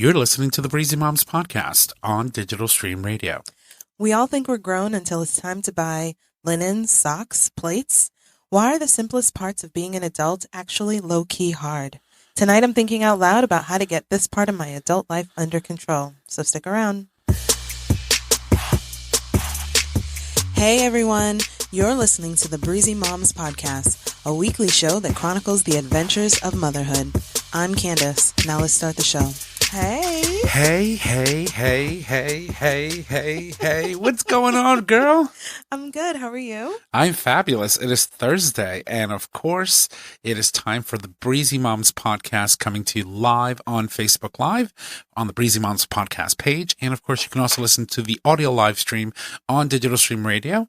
You're listening to the Breezy Moms podcast on Digital Stream Radio. We all think we're grown until it's time to buy linens, socks, plates. Why are the simplest parts of being an adult actually low-key hard? Tonight I'm thinking out loud about how to get this part of my adult life under control. So stick around. Hey everyone, you're listening to the Breezy Moms podcast, a weekly show that chronicles the adventures of motherhood. I'm Candace. Now let's start the show. Hey. Hey. What's going on, girl? I'm good. How are you? I'm fabulous. It is Thursday, and of course, it is time for the Breezy Moms podcast coming to you live on Facebook Live on the Breezy Moms podcast page. And of course, you can also listen to the audio live stream on Digital Stream Radio.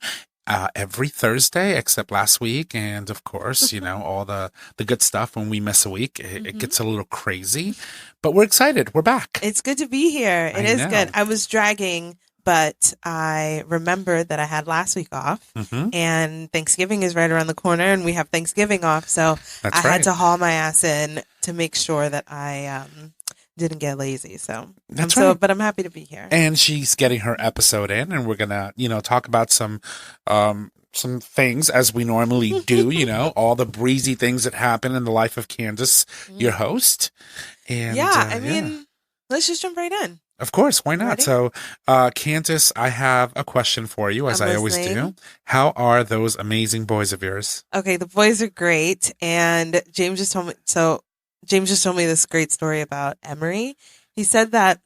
Every Thursday, except last week. And of course, you know, all the good stuff when we miss a week, it gets a little crazy, but we're excited. We're back. It's good to be here. It is good. I was dragging, but I remembered that I had last week off and Thanksgiving is right around the corner and we have Thanksgiving off. So I had to haul my ass in to make sure that I, didn't get lazy. So but I'm happy to be here. And she's getting her episode in, and we're gonna, talk about some things as we normally do, all the breezy things that happen in the life of Candace, your host. And I mean, let's just jump right in. Of course, why not? Ready? So, Candace, I have a question for you, as I always do. How are those amazing boys of yours? Okay, the boys are great, and James just told me this great story about Emery. He said that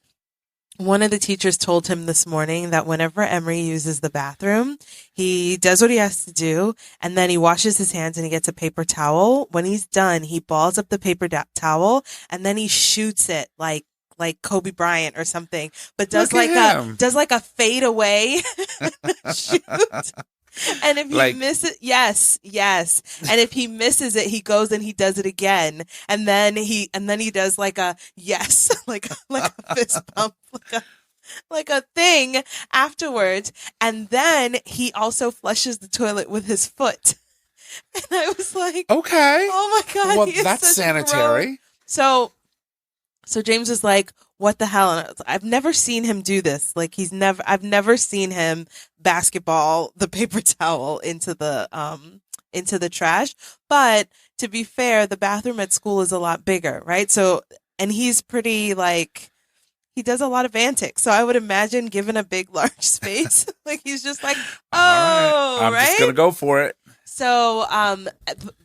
one of the teachers told him this morning that whenever Emery uses the bathroom, he does what he has to do, and then he washes his hands and he gets a paper towel. When he's done, he balls up the paper towel, and then he shoots it like Kobe Bryant or something, but does like a fade away shoot. And if he misses, yes. And if he misses it, he goes and he does it again. And then he does like a yes, like a fist pump, like a thing afterwards. And then he also flushes the toilet with his foot. And I was like, okay, oh my God. Well, that's sanitary. So James is like, what the hell? And I've never seen him do this. Like I've never seen him basketball the paper towel into the trash. But to be fair, the bathroom at school is a lot bigger, right? So, and he's pretty he does a lot of antics. So I would imagine given a big, large space, like he's just like, oh, I'm just going to go for it. So,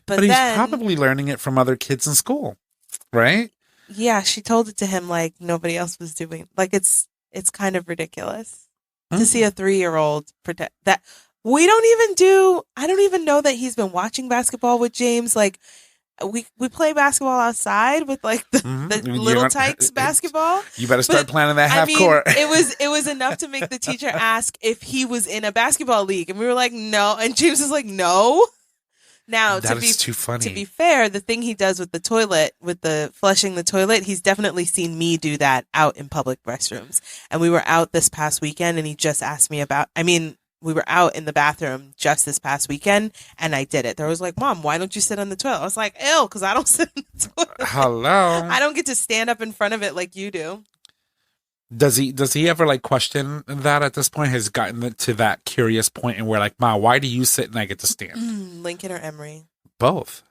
but he's probably learning it from other kids in school, right? Yeah, she told it to him like nobody else was doing. Like it's kind of ridiculous to see a 3-year-old pretend that we don't even do. I don't even know that he's been watching basketball with James. Like we play basketball outside with like the little tykes basketball. You better start planning that half court. It was enough to make the teacher ask if he was in a basketball league, and we were like, no, and James was like, no. Now, too funny. To be fair, the thing he does with the toilet, with the flushing the toilet, he's definitely seen me do that out in public restrooms. And we were out this past weekend and he just asked me we were out in the bathroom just this past weekend and I did it. There was like, Mom, why don't you sit on the toilet? I was like, ew, because I don't sit on the toilet. Hello. I don't get to stand up in front of it like you do. Does he ever question that at this point? Has gotten to that curious point and we're like, Ma, why do you sit and I get to stand? Lincoln or Emery? Both.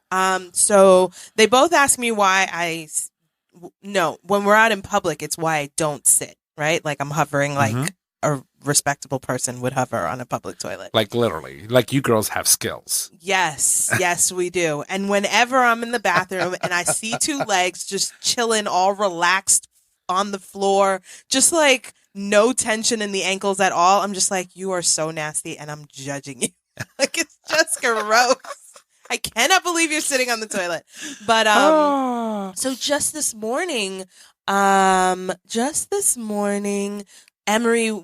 So they both ask me why when we're out in public, it's why I don't sit, right? Like I'm hovering like a respectable person would hover on a public toilet. Like literally, like you girls have skills. Yes, we do. And whenever I'm in the bathroom and I see two legs just chilling, all relaxed on the floor, just like no tension in the ankles at all, I'm just like, you are so nasty and I'm judging you. Like it's just gross. I cannot believe you're sitting on the toilet. But so just this morning, Emery,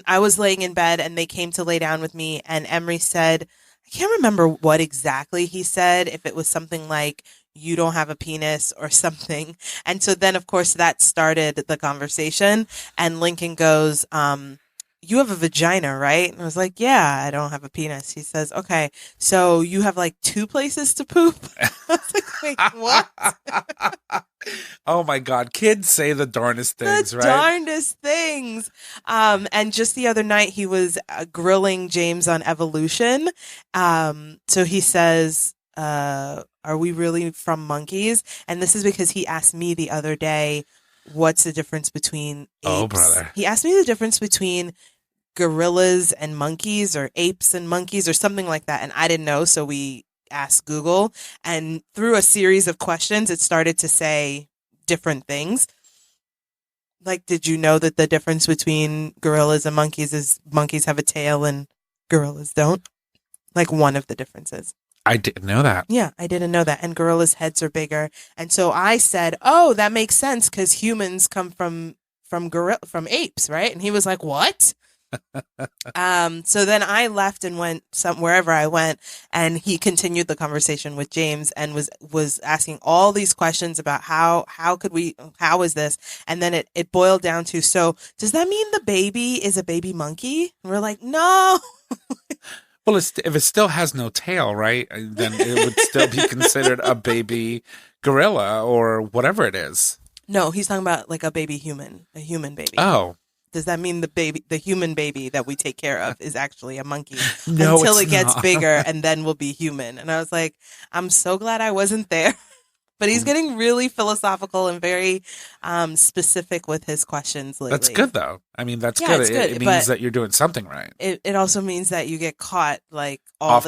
I was laying in bed and they came to lay down with me and Emery said, I can't remember what exactly he said, if it was something like, you don't have a penis or something. And so then, of course, that started the conversation. And Lincoln goes, you have a vagina, right? And I was like, yeah, I don't have a penis. He says, okay, so you have like 2 places to poop. I was like, wait, what? Oh my God. Kids say the darndest things, The right? darndest things. And just the other night, he was grilling James on evolution. So he says, are we really from monkeys? And this is because he asked me the other day, what's the difference between apes? Oh, brother. He asked me the difference between gorillas and monkeys, or apes and monkeys, or something like that. And I didn't know. So we asked Google, and through a series of questions, it started to say different things. Like, did you know that the difference between gorillas and monkeys is monkeys have a tail and gorillas don't? Like, one of the differences. I didn't know that. Yeah, I didn't know that. And gorillas' heads are bigger. And so I said, "Oh, that makes sense because humans come from apes, right?" And he was like, "What?" So then I left and went wherever I went, and he continued the conversation with James and was asking all these questions about how is this? And then it boiled down to, so does that mean the baby is a baby monkey? And we're like, no. Well, if it still has no tail, right, then it would still be considered a baby gorilla or whatever it is. No, he's talking about like a human baby. Oh. Does that mean the human baby that we take care of is actually a monkey No, until it gets not. bigger and then will be human? And I was like, I'm so glad I wasn't there. But he's getting really philosophical and very specific with his questions lately. That's good, though. I mean, that's Yeah, good. it's good, It means that you're doing something right. It also means that you get caught like off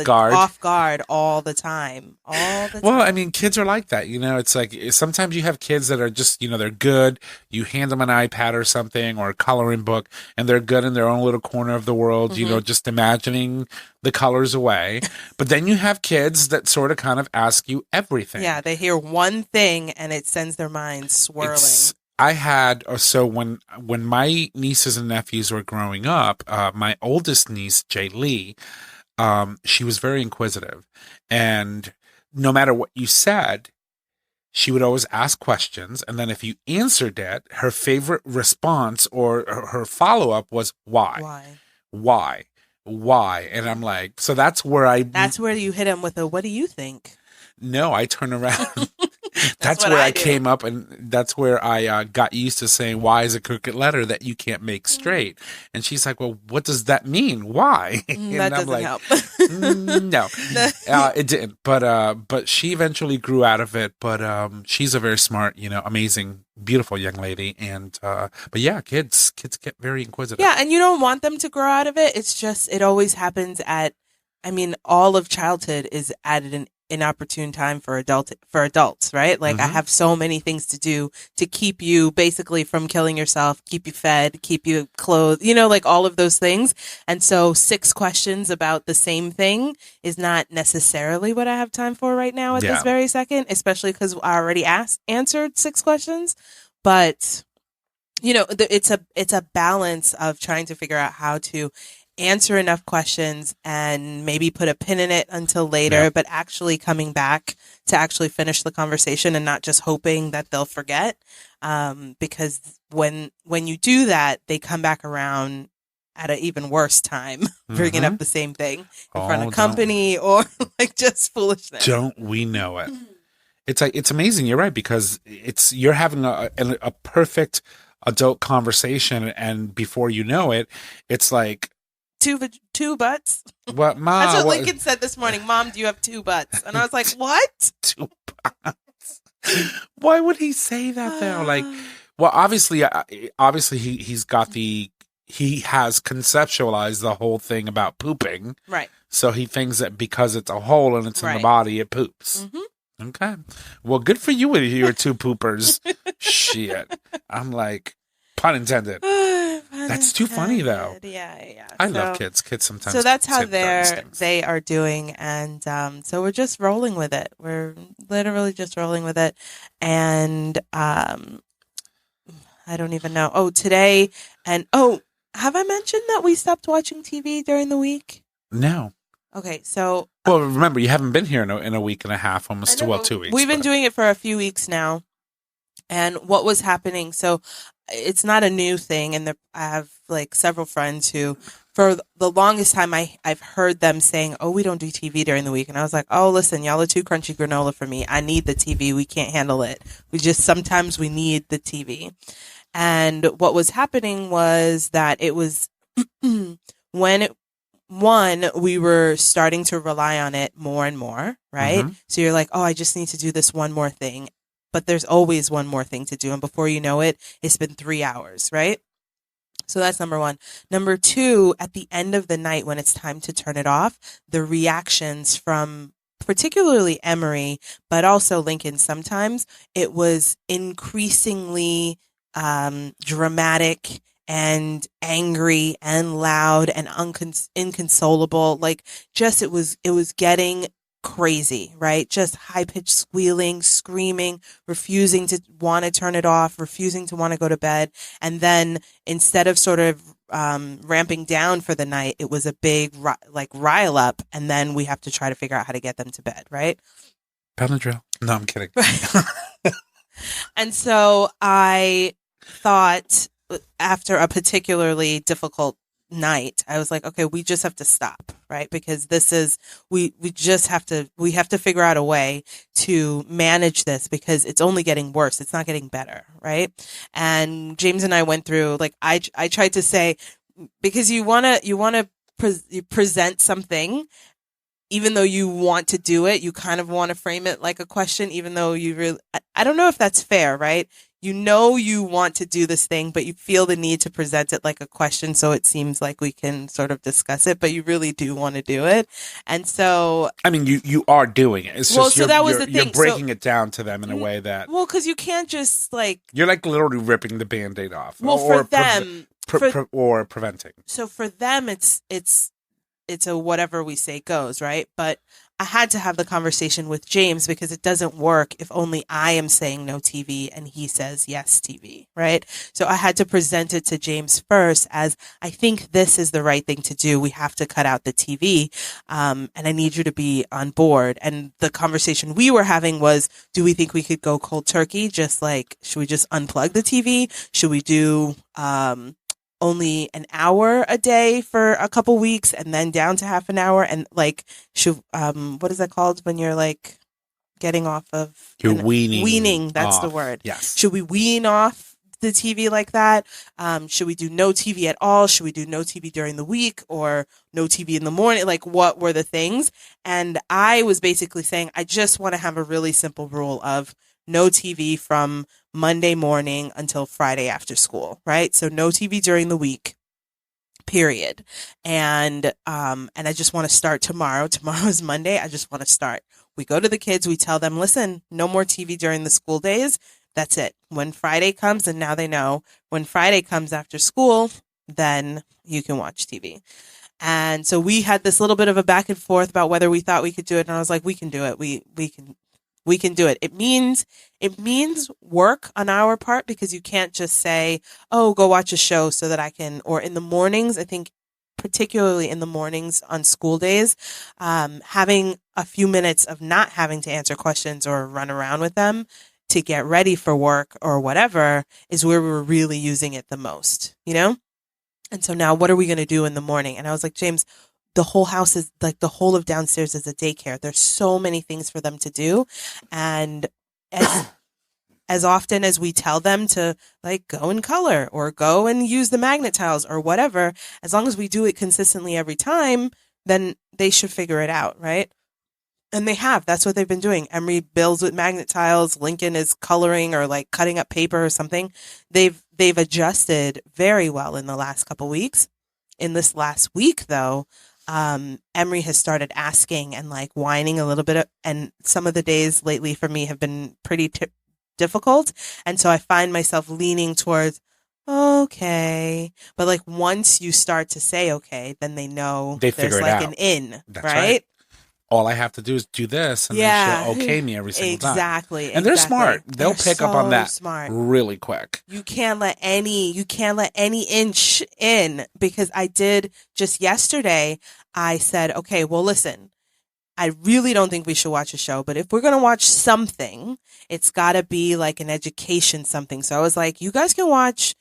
guard all the time. Well, I mean, kids are like that. You know, it's like sometimes you have kids that are just, you know, they're good. You hand them an iPad or something or a coloring book, and they're good in their own little corner of the world, Mm-hmm. you know, just imagining the colors away. But then you have kids that sort of kind of ask you everything. Yeah, they hear one thing and it sends their minds swirling. I had, so when my nieces and nephews were growing up, my oldest niece, Jay Lee, she was very inquisitive. And no matter what you said, she would always ask questions. And then if you answered it, her favorite response or her follow-up was, why? Why? And I'm like, so that's where you hit him with a, what do you think? No, I turn around. That's where I came up, and that's where I got used to saying, why is a crooked letter that you can't make straight? And she's like, well, what does that mean? Why? And that doesn't help. No, it didn't. But she eventually grew out of it. But she's a very smart, you know, amazing, beautiful young lady. And but yeah, kids get very inquisitive. Yeah, and you don't want them to grow out of it. It's just, it always happens all of childhood is at an inopportune time for adults, right? Like, I have so many things to do to keep you basically from killing yourself, keep you fed, keep you clothed, you know, like all of those things. And so 6 questions about the same thing is not necessarily what I have time for right now at this very second, especially because I already answered 6 questions. But, you know, it's a balance of trying to figure out how to answer enough questions and maybe put a pin in it until later, but actually coming back to actually finish the conversation and not just hoping that they'll forget. Because when you do that, they come back around at an even worse time, bringing up the same thing in front of company or like just foolishness. Don't we know it? It's like, it's amazing. You're right, because you're having a perfect adult conversation, and before you know it, it's like, two butts. What, Mom? That's what Lincoln said this morning. Mom, do you have 2 butts? And I was like, what? 2 butts. Why would he say that though? Like, well, obviously he has conceptualized the whole thing about pooping. Right. So he thinks that because it's a hole and it's in the body, it poops. Mm-hmm. Okay. Well, good for you with your 2 poopers. Shit. I'm like, pun intended. That's too funny, though. Yeah. I love kids. Kids sometimes. So that's how they are doing, and so we're just rolling with it. We're literally just rolling with it, and I don't even know. Oh, today, and have I mentioned that we stopped watching TV during the week? No. Okay, so well, remember, you haven't been here in a week and a half, almost 2 weeks. We've been doing it for a few weeks now. And what was happening? So it's not a new thing. And I have like several friends who, for the longest time, I've heard them saying, "Oh, we don't do TV during the week." And I was like, "Oh, listen, y'all are too crunchy granola for me. I need the TV. We can't handle it. Sometimes we need the TV." And what was happening was that it was when we were starting to rely on it more and more, right? Mm-hmm. So you're like, oh, I just need to do this one more thing. But there's always one more thing to do. And before you know it, it's been 3 hours, right? So that's number one. Number two, at the end of the night, when it's time to turn it off, the reactions from particularly Emery, but also Lincoln sometimes, it was increasingly dramatic and angry and loud and inconsolable. Like, just it was getting crazy, right? Just high pitched squealing, screaming, refusing to want to turn it off, refusing to want to go to bed. And then instead of sort of ramping down for the night, it was a big like rile up, and then we have to try to figure out how to get them to bed, right? Benadryl. No, I'm kidding. And so I thought, after a particularly difficult night, I was like, okay, we just have to stop, right? Because this is, we have to figure out a way to manage this, because it's only getting worse. It's not getting better, right? And James and I went through, like, I tried to say, because you want to present something, even though you want to do it, you kind of want to frame it like a question, even though you really, I don't know if that's fair, right? You know, you want to do this thing, but you feel the need to present it like a question. So it seems like we can sort of discuss it, but you really do want to do it. And so, I mean, you are doing it. It's well, just so that was the you're thing. breaking it down to them in a way that, well, because you can't just like, you're like literally ripping the Band-Aid off. well, for them, or preventing. So for them, it's a whatever we say goes, right? But I had to have the conversation with James, because it doesn't work if only I am saying no TV and he says yes TV, right? So I had to present it to James first as, I think this is the right thing to do. We have to cut out the TV, and I need you to be on board. And the conversation we were having was, do we think we could go cold turkey? Just like, should we just unplug the TV? Should we do only an hour a day for a couple weeks and then down to half an hour? And like, should what is that called when you're like getting off of, you're weaning that's off. The word. Yes. Should we wean off the TV like that? Should we do no TV at all? Should we do no TV during the week, or no TV in the morning? Like, what were the things? And I was basically saying, I just want to have a really simple rule of no TV from Monday morning until Friday after school, right? So no TV during the week, period. And I just want to start tomorrow. Tomorrow is Monday. I just want to start. We go to the kids, we tell them, listen, no more TV during the school days. That's it. When Friday comes, and now they know, when Friday comes after school, then you can watch TV. And so we had this little bit of a back and forth about whether we thought we could do it. And I was like, we can do it. We can do it. It means work on our part, because you can't just say, oh, go watch a show so that I can, or in the mornings, I think particularly in the mornings on school days, having a few minutes of not having to answer questions or run around with them to get ready for work or whatever is where we're really using it the most, you know? And so now what are we going to do in the morning? And I was like, James, the whole house is like, the whole of downstairs is a daycare. There's so many things for them to do. And as often as we tell them to like go and color or go and use the magnet tiles or whatever, as long as we do it consistently every time, then they should figure it out, right? And they have. That's what they've been doing. Emery builds with magnet tiles. Lincoln is coloring or like cutting up paper or something. They've adjusted very well in the last couple weeks. In this last week, though, Emery has started asking and like whining a little bit, and some of the days lately for me have been pretty difficult, and so I find myself leaning towards okay, but like once you start to say okay, then they know They there's figure it like out. an in, That's right? All I have to do is do this, and then she'll okay me every single time. Exactly. And they're smart. They'll pick up on that really quick. You can't let any inch in, because I did just yesterday. I said, okay, well, listen, I really don't think we should watch a show, but if we're going to watch something, it's got to be like an education something. So I was like, you guys can watch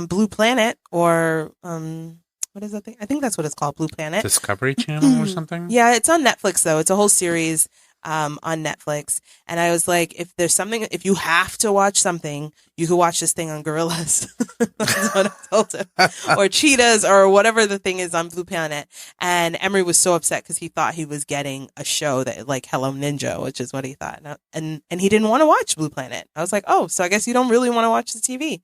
Blue Planet or what is that thing? I think that's what it's called, Blue Planet. Discovery Channel or something? Yeah, it's on Netflix though. It's a whole series on Netflix. And I was like, if there's something, if you have to watch something, you could watch this thing on Gorillas. That's what I told him. Or Cheetahs or whatever the thing is on Blue Planet. And Emery was so upset because he thought he was getting a show that like Hello Ninja, which is what he thought. And he didn't want to watch Blue Planet. I was like, oh, so I guess you don't really want to watch the TV.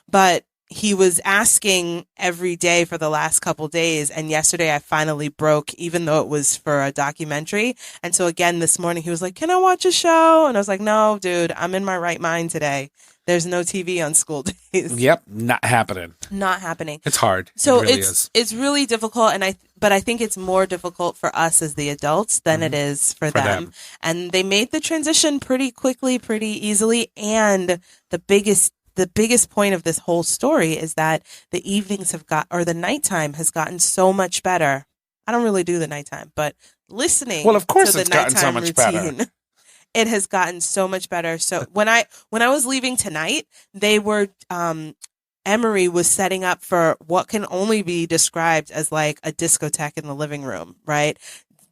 But he was asking every day for the last couple days. And yesterday I finally broke, even though it was for a documentary. And so again, this morning he was like, can I watch a show? And I was like, no, dude, I'm in my right mind today. There's no TV on school days. Yep. Not happening. Not happening. It's hard. So it really is. It's really difficult. But I think it's more difficult for us as the adults than it is for them. And they made the transition pretty quickly, pretty easily. And the biggest point of this whole story is that the evenings the nighttime has gotten so much better. I don't really do the nighttime, but listening well, of course to the it's gotten so much routine, better. It has gotten so much better. So when I was leaving tonight, they were, Emery was setting up for what can only be described as like a discotheque in the living room, right?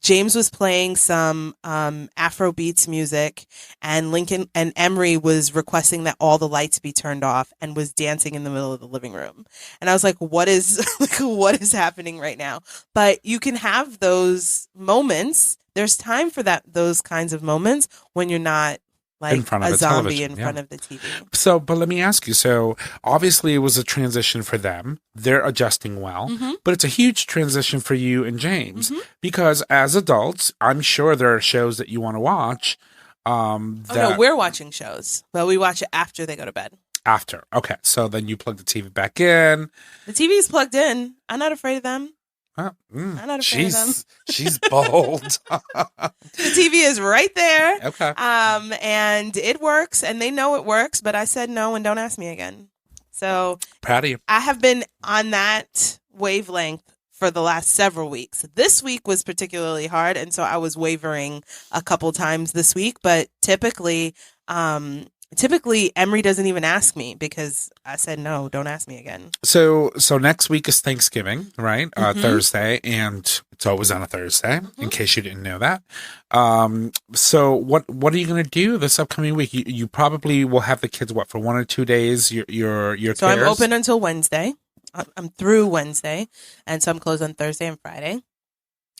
James was playing some Afro beats music, and Lincoln and Emery was requesting that all the lights be turned off and was dancing in the middle of the living room. And I was like, what is happening right now? But you can have those moments. There's time for those kinds of moments when you're not like in front of a zombie television. in front of the TV. So, but let me ask you. So, obviously, it was a transition for them. They're adjusting well, but it's a huge transition for you and James because as adults, I'm sure there are shows that you want to watch. No, we're watching shows. Well, we watch it after they go to bed. After, okay. So then you plug the TV back in. The TV is plugged in. I'm not afraid of them. I'm not afraid of them. She's bold. The TV is right there. Okay. And it works, and they know it works, but I said no and don't ask me again. So proud of you. I have been on that wavelength for the last several weeks. This week was particularly hard, and so I was wavering a couple times this week, but typically Emery doesn't even ask me because I said, no, don't ask me again. So next week is Thanksgiving, right? Thursday, and it's always on a Thursday, in case you didn't know that. So what are you going to do this upcoming week? You probably will have the kids, for 1 or 2 days, your So I'm open until Wednesday. I'm through Wednesday, and so I'm closed on Thursday and Friday.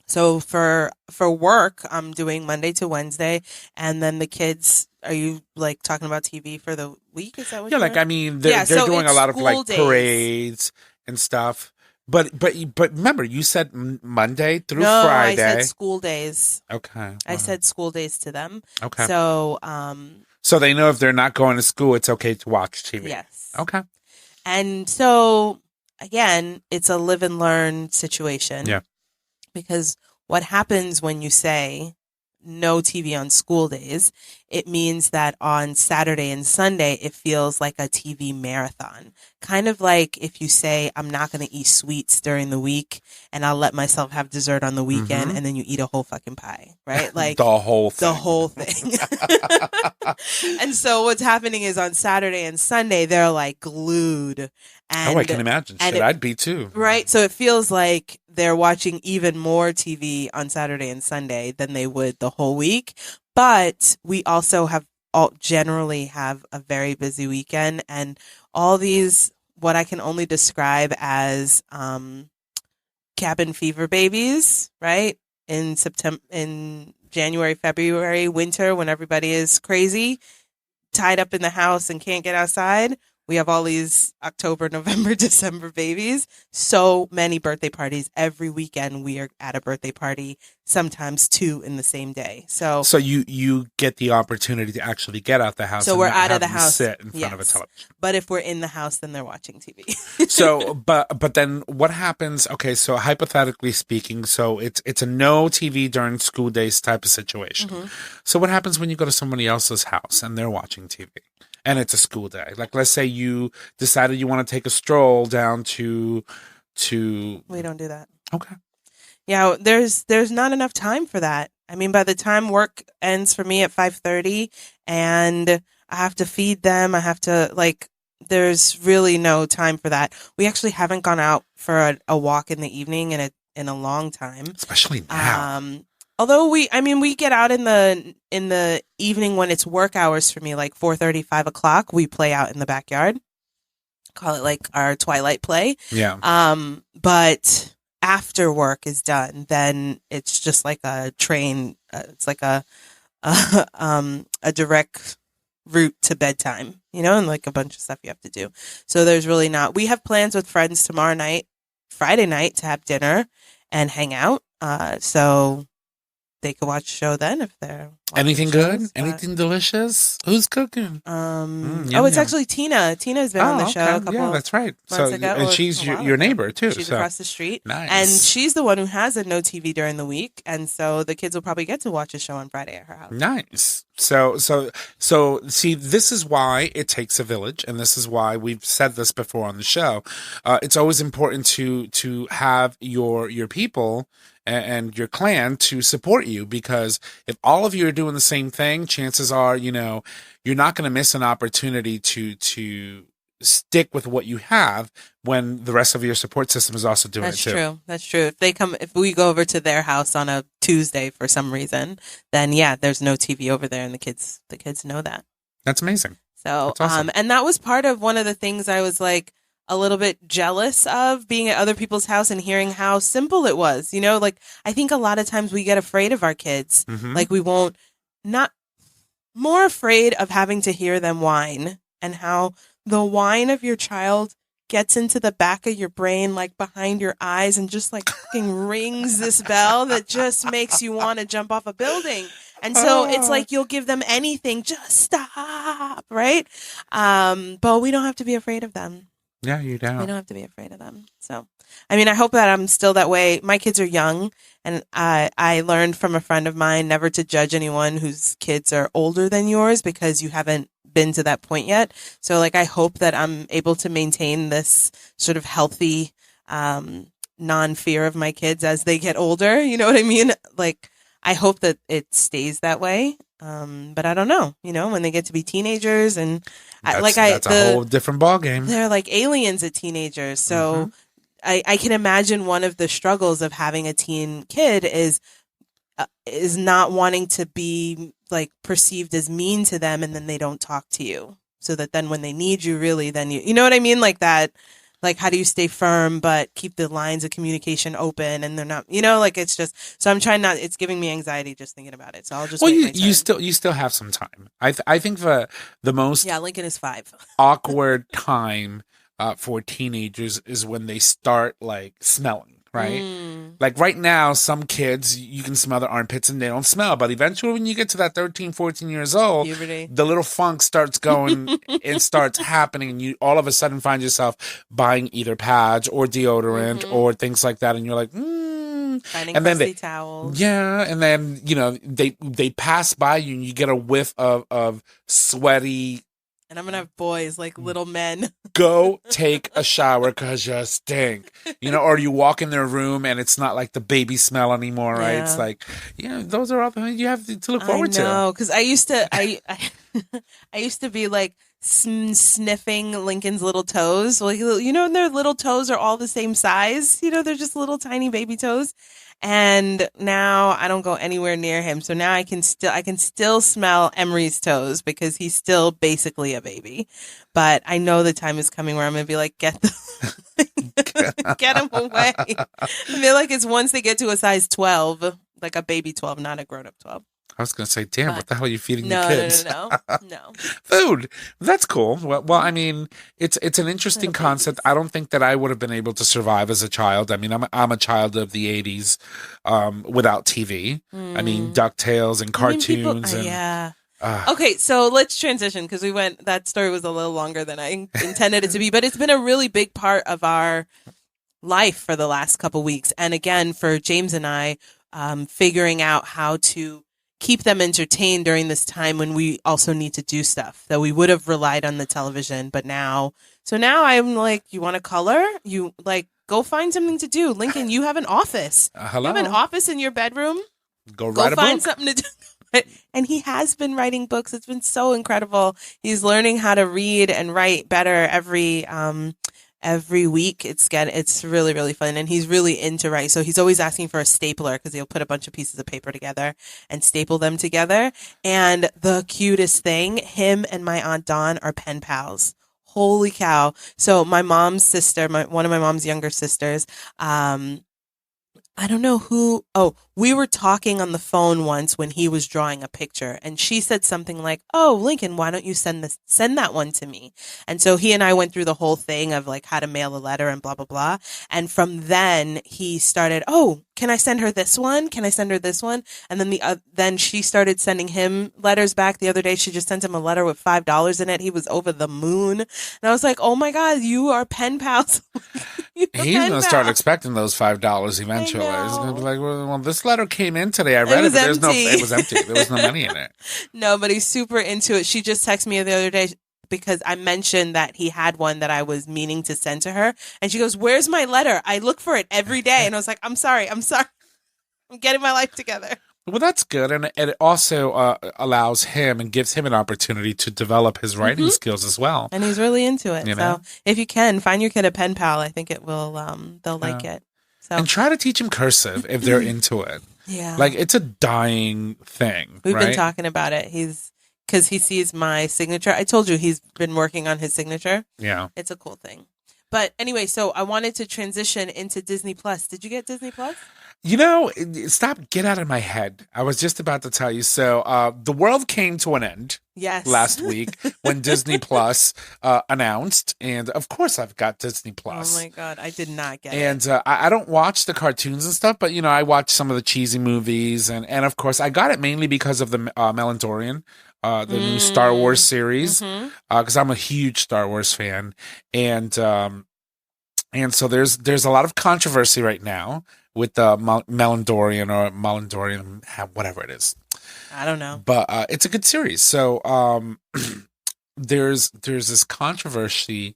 So for work, I'm doing Monday to Wednesday, and then the kids. Are you like talking about TV for the week? Is that what? Yeah, you're like I mean, they're doing a lot of like days. parades and stuff. But remember, you said Monday through no, Friday. I said school days. Okay, I said school days to them. Okay, so so they know if they're not going to school, it's okay to watch TV. Yes. Okay. And so again, it's a live and learn situation. Yeah. Because what happens when you say no TV on school days, it means that on Saturday and Sunday, it feels like a TV marathon. Kind of like if you say, I'm not going to eat sweets during the week and I'll let myself have dessert on the weekend, and then you eat a whole fucking pie, right? Like the whole thing. The whole thing. And so what's happening is on Saturday and Sunday, they're like glued. And, I can imagine. I'd be too. Right. So it feels like they're watching even more TV on Saturday and Sunday than they would the whole week. But we also generally have a very busy weekend, and all these, what I can only describe as cabin fever babies, right? In January, February, winter, when everybody is crazy, tied up in the house and can't get outside. We have all these October, November, December babies. So many birthday parties. Every weekend we are at a birthday party, sometimes 2 in the same day. So you get the opportunity to actually get out the house. So we're out of the house. Sit in front of a television. But if we're in the house, then they're watching TV. So, but then what happens? Okay, so hypothetically speaking, so it's a no TV during school days type of situation. So what happens when you go to somebody else's house and they're watching TV? And it's a school day. Like, let's say you decided you want to take a stroll down to. We don't do that. Okay. Yeah, there's not enough time for that. I mean, by the time work ends for me at 5:30 and I have to feed them, I have to like there's really no time for that. We actually haven't gone out for a walk in the evening in a long time. Especially now. Although we get out in the evening when it's work hours for me, like 4:30, 5 o'clock, we play out in the backyard. Call it like our twilight play. Yeah. But after work is done, then it's just like a train. It's like a direct route to bedtime, and like a bunch of stuff you have to do. So there's really not. We have plans with friends tomorrow night, Friday night, to have dinner and hang out. So they could watch a show then if they're Anything shows, good? Anything delicious? Who's cooking? It's yum. actually Tina. Tina's been on the show a couple. Yeah, that's right. So months ago, and she's your neighbor too. She's so. across the street. Nice. And she's the one who has a no TV during the week, and so the kids will probably get to watch a show on Friday at her house. Nice. So see, this is why it takes a village, and this is why we've said this before on the show. It's always important to have your people and your clan to support you, because if all of you are doing the same thing, chances are, you're not going to miss an opportunity to stick with what you have when the rest of your support system is also doing it too. That's true. If we go over to their house on a Tuesday for some reason, then yeah, there's no TV over there, and the kids know that. That's amazing. So, That's awesome. And that was part of one of the things I was like a little bit jealous of, being at other people's house and hearing how simple it was. Like I think a lot of times we get afraid of our kids. Mm-hmm. Like we won't, not more afraid of having to hear them whine, and how the whine of your child gets into the back of your brain, like behind your eyes, and just like fucking rings this bell that just makes you want to jump off a building. And so it's like you'll give them anything, just stop, right? But we don't have to be afraid of them. Yeah, you don't. We don't have to be afraid of them. So, I mean, I hope that I'm still that way. My kids are young, and I learned from a friend of mine never to judge anyone whose kids are older than yours, because you haven't been to that point yet. So, like, I hope that I'm able to maintain this sort of healthy non-fear of my kids as they get older. You know what I mean? Like, I hope that it stays that way. But I don't know, when they get to be teenagers, and that's a whole different ballgame. They're like aliens at teenagers. So I can imagine one of the struggles of having a teen kid is not wanting to be like perceived as mean to them, and then they don't talk to you, so that then when they need you, really, then you know what I mean? Like that. Like, how do you stay firm but keep the lines of communication open, and they're not, like, it's just, so I'm trying not, it's giving me anxiety just thinking about it. So I'll just, you still have some time. I think the most Lincoln is 5. awkward time for teenagers is when they start like smelling. Right? Like right now, some kids, you can smell their armpits and they don't smell. But eventually when you get to that 13, 14 years old, puberty, the little funk starts going and starts happening. And you all of a sudden find yourself buying either pads or deodorant or things like that. And you're like, finding and then towels. Yeah. And then, they pass by you and you get a whiff of sweaty. And I'm going to have boys like little men. Go take a shower because you stink. Or you walk in their room and it's not like the baby smell anymore, right? Yeah. It's like, those are all the things you have to look forward to. No, because I used to, I used to be like sniffing Lincoln's little toes. Like, their little toes are all the same size. They're just little tiny baby toes. And now I don't go anywhere near him. So now I can still smell Emery's toes, because he's still basically a baby. But I know the time is coming where I'm going to be like, get him away. I feel like it's once they get to a size 12, like a baby 12, not a grown up 12. I was going to say, damn, what the hell are you feeding your kids? No. Food. That's cool. Well, I mean, it's an interesting concept. I don't think that I would have been able to survive as a child. I mean, I'm a child of the 80s without TV. I mean, DuckTales and cartoons. Okay, so let's transition, because that story was a little longer than I intended it to be, but it's been a really big part of our life for the last couple weeks. And again, for James and I, figuring out how to keep them entertained during this time when we also need to do stuff that we would have relied on the television. But now I'm like, you want to color? You like, go find something to do. Lincoln, you have an office. Hello? You have an office in your bedroom? Go Go write a find book. something to do. And he has been writing books. It's been so incredible. He's learning how to read and write better every week. It's really, really fun. And he's really into writing. So he's always asking for a stapler because he'll put a bunch of pieces of paper together and staple them together. And the cutest thing, him and my Aunt Dawn are pen pals. Holy cow. So my mom's sister, one of my mom's younger sisters, I don't know who. Oh, we were talking on the phone once when he was drawing a picture, and she said something like, "Oh, Lincoln, why don't you send that one to me?" And so he and I went through the whole thing of like how to mail a letter and blah blah blah. And from then he started, "Oh, can I send her this one? Can I send her this one?" And then then she started sending him letters back. The other day, she just sent him a letter with $5 in it. He was over the moon, and I was like, "Oh my God, you are pen pals." He's going to start expecting those $5 eventually. He's going to be like, well, this letter came in today. I read it, but it was empty. There was no money in it. No, but he's super into it. She just texted me the other day because I mentioned that he had one that I was meaning to send to her. And she goes, "Where's my letter? I look for it every day." And I was like, I'm sorry. I'm getting my life together. Well, that's good. And it also allows him and gives him an opportunity to develop his writing skills as well. And he's really into it. You know? So if you can, find your kid a pen pal. I think it will, they'll like it. So. And try to teach him cursive if they're into it. Yeah. Like, it's a dying thing. We've been talking about it. Because he sees my signature. I told you he's been working on his signature. Yeah. It's a cool thing. But anyway, so I wanted to transition into Disney Plus. Did you get Disney Plus? You know, get out of my head. I was just about to tell you. So the world came to an end last week when Disney Plus announced. And of course, I've got Disney Plus. Oh my God, I did not get it. And I don't watch the cartoons and stuff, but, you know, I watch some of the cheesy movies. And of course, I got it mainly because of the Mandalorian. The new Star Wars series, because I'm a huge Star Wars fan. And so there's a lot of controversy right now with the Mandalorian, whatever it is. I don't know. But it's a good series. So there's this controversy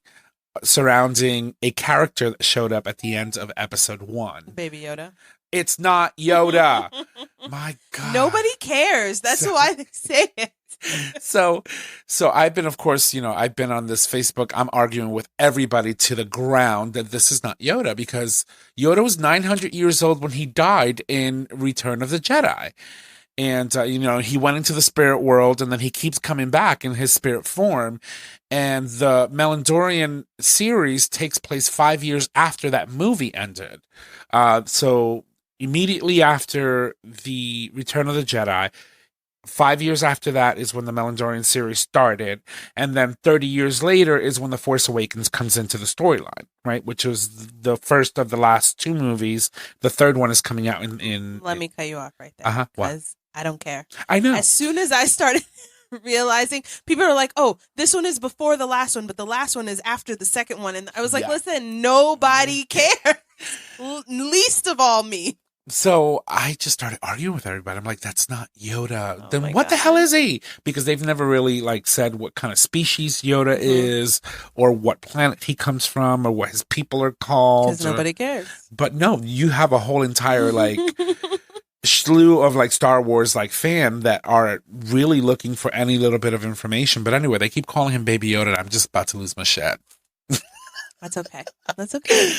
surrounding a character that showed up at the end of episode 1. Baby Yoda. It's not Yoda. My God. Nobody cares. That's why they say it. So I've been, of course, you know, I've been on this Facebook. I'm arguing with everybody to the ground that this is not Yoda because Yoda was 900 years old when he died in Return of the Jedi. And, you know, he went into the spirit world and then he keeps coming back in his spirit form. And the Mandalorian series takes place 5 years after that movie ended. So immediately after the Return of the Jedi, 5 years after that is when the Mandalorian series started. And then 30 years later is when The Force Awakens comes into the storyline, right? Which was the first of the last 2 movies. The third one is coming out in Let me cut you off right there. Because I don't care. I know. As soon as I started realizing, people are like, "Oh, this one is before the last one, but the last one is after the second one." And I was like, listen, nobody cares. Least of all me. So I just started arguing with everybody. I'm like, that's not Yoda. Then what the hell is he? Because they've never really like said what kind of species Yoda is or what planet he comes from or what his people are called. Because nobody cares. But no, you have a whole entire like slew of like Star Wars like fan that are really looking for any little bit of information. But anyway, they keep calling him Baby Yoda and I'm just about to lose my shit. That's okay. That's okay.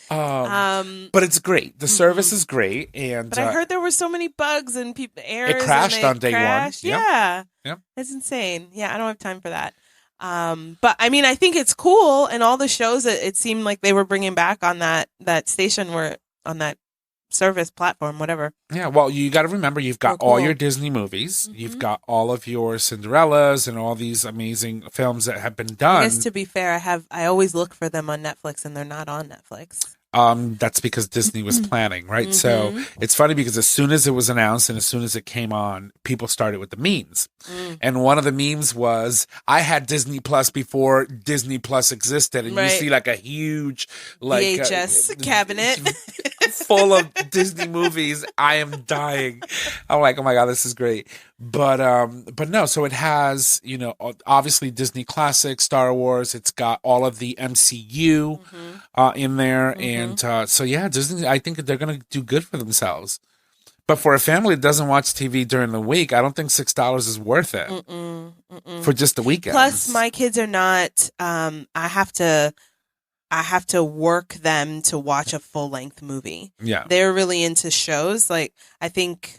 But it's great. The service is great, and but I heard there were so many bugs and errors. It crashed on day 1. Yeah, yep. It's insane. Yeah, I don't have time for that. But I mean, I think it's cool, and all the shows that it seemed like they were bringing back on that station were on that service platform, whatever. Yeah, well, you got to remember, you've got all your Disney movies, you've got all of your Cinderellas and all these amazing films that have been done. I guess to be fair, I always look for them on Netflix, and they're not on Netflix. That's because Disney was planning, right? So it's funny because as soon as it was announced and as soon as it came on, people started with the memes. And one of the memes was, I had Disney Plus before Disney Plus existed. And you see like a huge like VHS cabinet full of Disney movies. I am dying. I'm like, oh my God, this is great. But no, so it has, you know, obviously Disney classics, Star Wars. It's got all of the MCU in there. And so, yeah, Disney, I think they're going to do good for themselves. But for a family that doesn't watch TV during the week, I don't think $6 is worth it for just the weekends. Plus, my kids are not. I have to work them to watch a full length movie. Yeah, they're really into shows. Like I think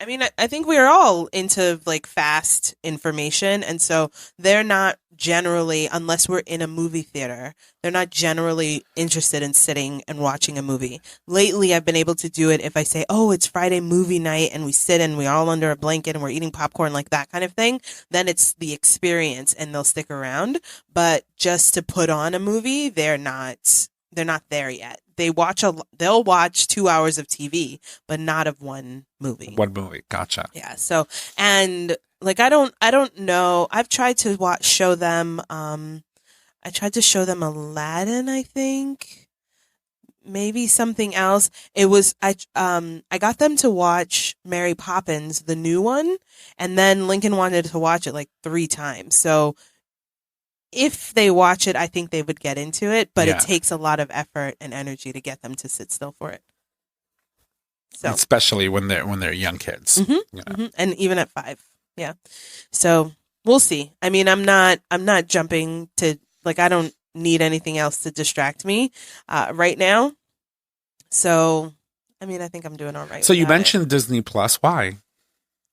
we're all into like fast information, and so they're not generally, unless we're in a movie theater, they're not generally interested in sitting and watching a movie. Lately, I've been able to do it if I say, "Oh, it's Friday movie night," and we sit and we're all under a blanket and we're eating popcorn, like that kind of thing. Then it's the experience, and they'll stick around. But just to put on a movie, they're not there yet. They'll watch 2 hours of TV, but not of one movie. One movie, gotcha. Yeah. So, and like I don't know. I've tried to show them. I tried to show them Aladdin. I think maybe something else. It was I got them to watch Mary Poppins, the new one, and then Lincoln wanted to watch it like 3 times. So if they watch it, I think they would get into it, but it takes a lot of effort and energy to get them to sit still for it. So, especially when they're young kids, and even at 5, yeah. So we'll see. I mean, I'm not jumping to, like, I don't need anything else to distract me right now. So, I mean, I think I'm doing all right. So you mentioned Disney Plus. Why?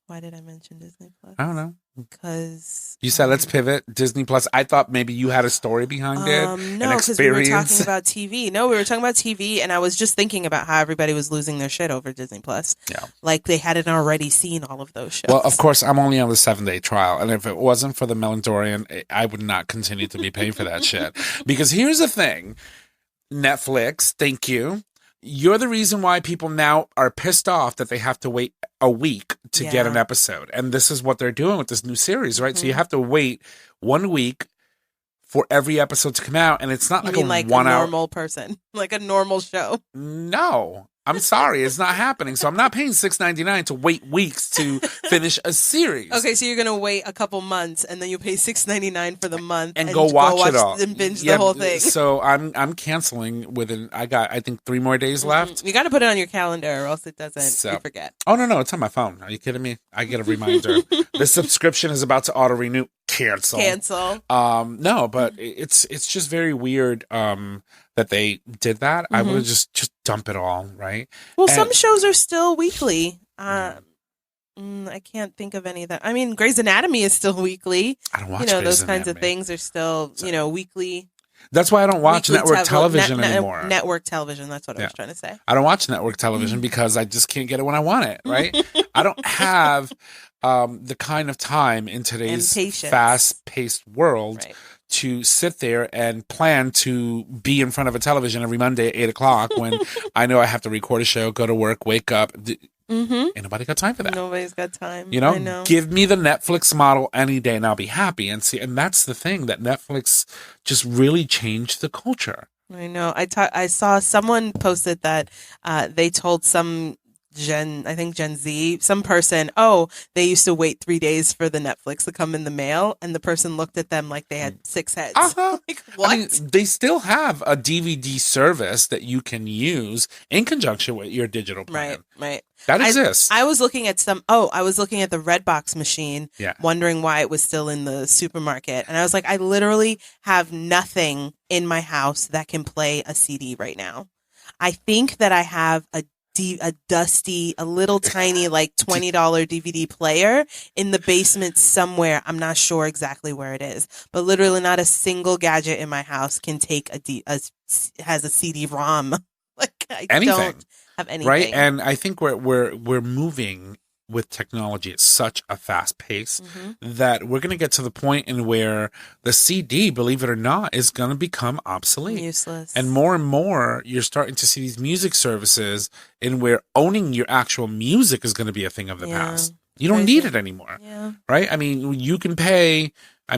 Why did I mention Disney Plus? I don't know. Because you said let's pivot Disney Plus. I thought maybe you had a story behind it. No, because we were talking about TV. No, we were talking about TV, and I was just thinking about how everybody was losing their shit over Disney Plus. Yeah, like they hadn't already seen all of those shows. Well, of course, I'm only on the 7-day trial, and if it wasn't for the Melendorian, I would not continue to be paying for that shit. Because here's the thing, Netflix, thank you. You're the reason why people now are pissed off that they have to wait a week to get an episode. And this is what they're doing with this new series, right? So you have to wait 1 week for every episode to come out. And it's not like a normal person, like a normal show. No. I'm sorry, it's not happening. So I'm not paying $6.99 to wait weeks to finish a series. Okay, so you're gonna wait a couple months and then you pay $6.99 for the month and go watch it all and binge the whole thing. So I'm canceling within. I think 3 more days left. You got to put it on your calendar, or else it doesn't. You forget. Oh no, it's on my phone. Are you kidding me? I get a reminder. The subscription is about to auto renew. Cancel. No, but it's just very weird. That they did that. I would have just dump it all, right? Well, some shows are still weekly. I can't think of any that. I mean, Grey's Anatomy is still weekly. I don't watch. Those kinds of things are still weekly. That's why I don't watch network television anymore. Network television. That's what I was trying to say. I don't watch network television because I just can't get it when I want it. Right? I don't have the kind of time in today's fast-paced world. Right. To sit there and plan to be in front of a television every Monday at 8:00 when I know I have to record a show, go to work, wake up. Ain't nobody got time for that. Nobody's got time. I know. Give me the Netflix model any day and I'll be happy. And that's the thing, that Netflix just really changed the culture. I know. I saw someone posted that they told some Gen Z, some person, they used to wait 3 days for the Netflix to come in the mail, and the person looked at them like they had 6 heads. Like, what? I mean, they still have a DVD service that you can use in conjunction with your digital plan. Right. That exists. I was looking at the Redbox machine, wondering why it was still in the supermarket. And I was like, I literally have nothing in my house that can play a CD right now. I think that I have a dusty, a little tiny, like $20 DVD player in the basement somewhere. I'm not sure exactly where it is, but literally not a single gadget in my house can take has a CD-ROM. Like I don't have anything. Right, and I think we're moving with technology at such a fast pace that we're going to get to the point in where the CD, believe it or not, is going to become obsolete. Useless. And more, you're starting to see these music services in where owning your actual music is going to be a thing of the past. You don't need it anymore. Yeah. Right? I mean, you can pay, I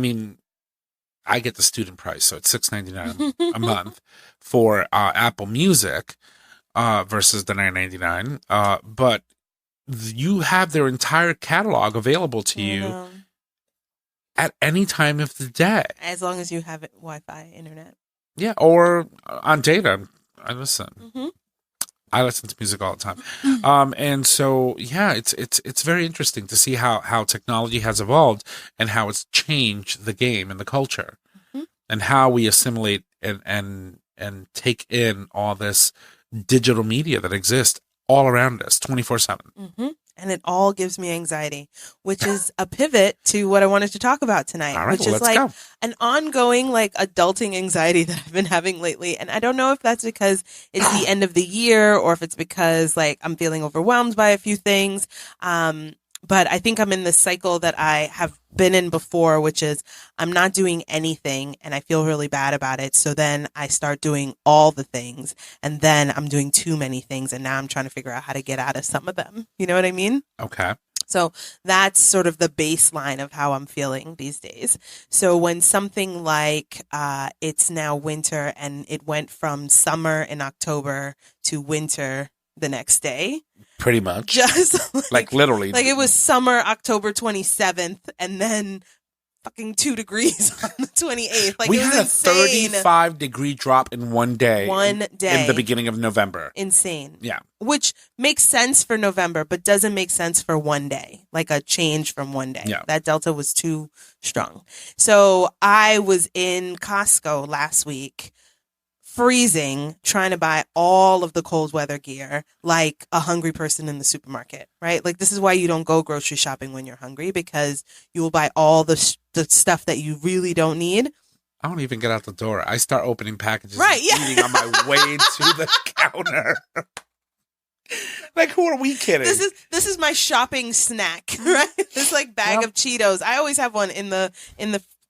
get the student price, so it's $6.99 a month for Apple Music versus the $9.99. But you have their entire catalog available to you at any time of the day. As long as you have Wi-Fi internet. Yeah, or on data. I listen. I listen to music all the time. And so, yeah, it's very interesting to see how technology has evolved and how it's changed the game and the culture Mhm. and how we assimilate and take in all this digital media that exists all around us 24/7. Mm-hmm. And it all gives me anxiety, which is a pivot to what I wanted to talk about tonight, All right, which well, is let's like go. an ongoing, like adulting anxiety that I've been having lately. And I don't know if that's because it's the end of the year or if it's because like I'm feeling overwhelmed by a few things. But I think I'm in this cycle that I have been in before, which is I'm not doing anything and I feel really bad about it. So then I start doing all the things and then I'm doing too many things. And now I'm trying to figure out how to get out of some of them. You know what I mean? Okay. So that's sort of the baseline of how I'm feeling these days. So when something like it's now winter and it went from summer in October to winter the next day, Pretty much. just Like literally. like it was summer October 27th and then fucking 2 degrees on the 28th. Like we it was had insane. a 35-degree drop in one day. One day. In the beginning of November. Insane. Yeah. Which makes sense for November, but doesn't make sense for one day, like a change from one day. Yeah. That delta was too strong. So I was in Costco last week, freezing, trying to buy all of the cold weather gear like a hungry person in the supermarket, right? Like this is why you don't go grocery shopping when you're hungry, because you will buy all the stuff that you really don't need. I don't even get out the door. I start opening packages, right? Yeah, eating on my way to the counter. Like, who are we kidding? This is my shopping snack, right? This like bag of Cheetos. I always have one in the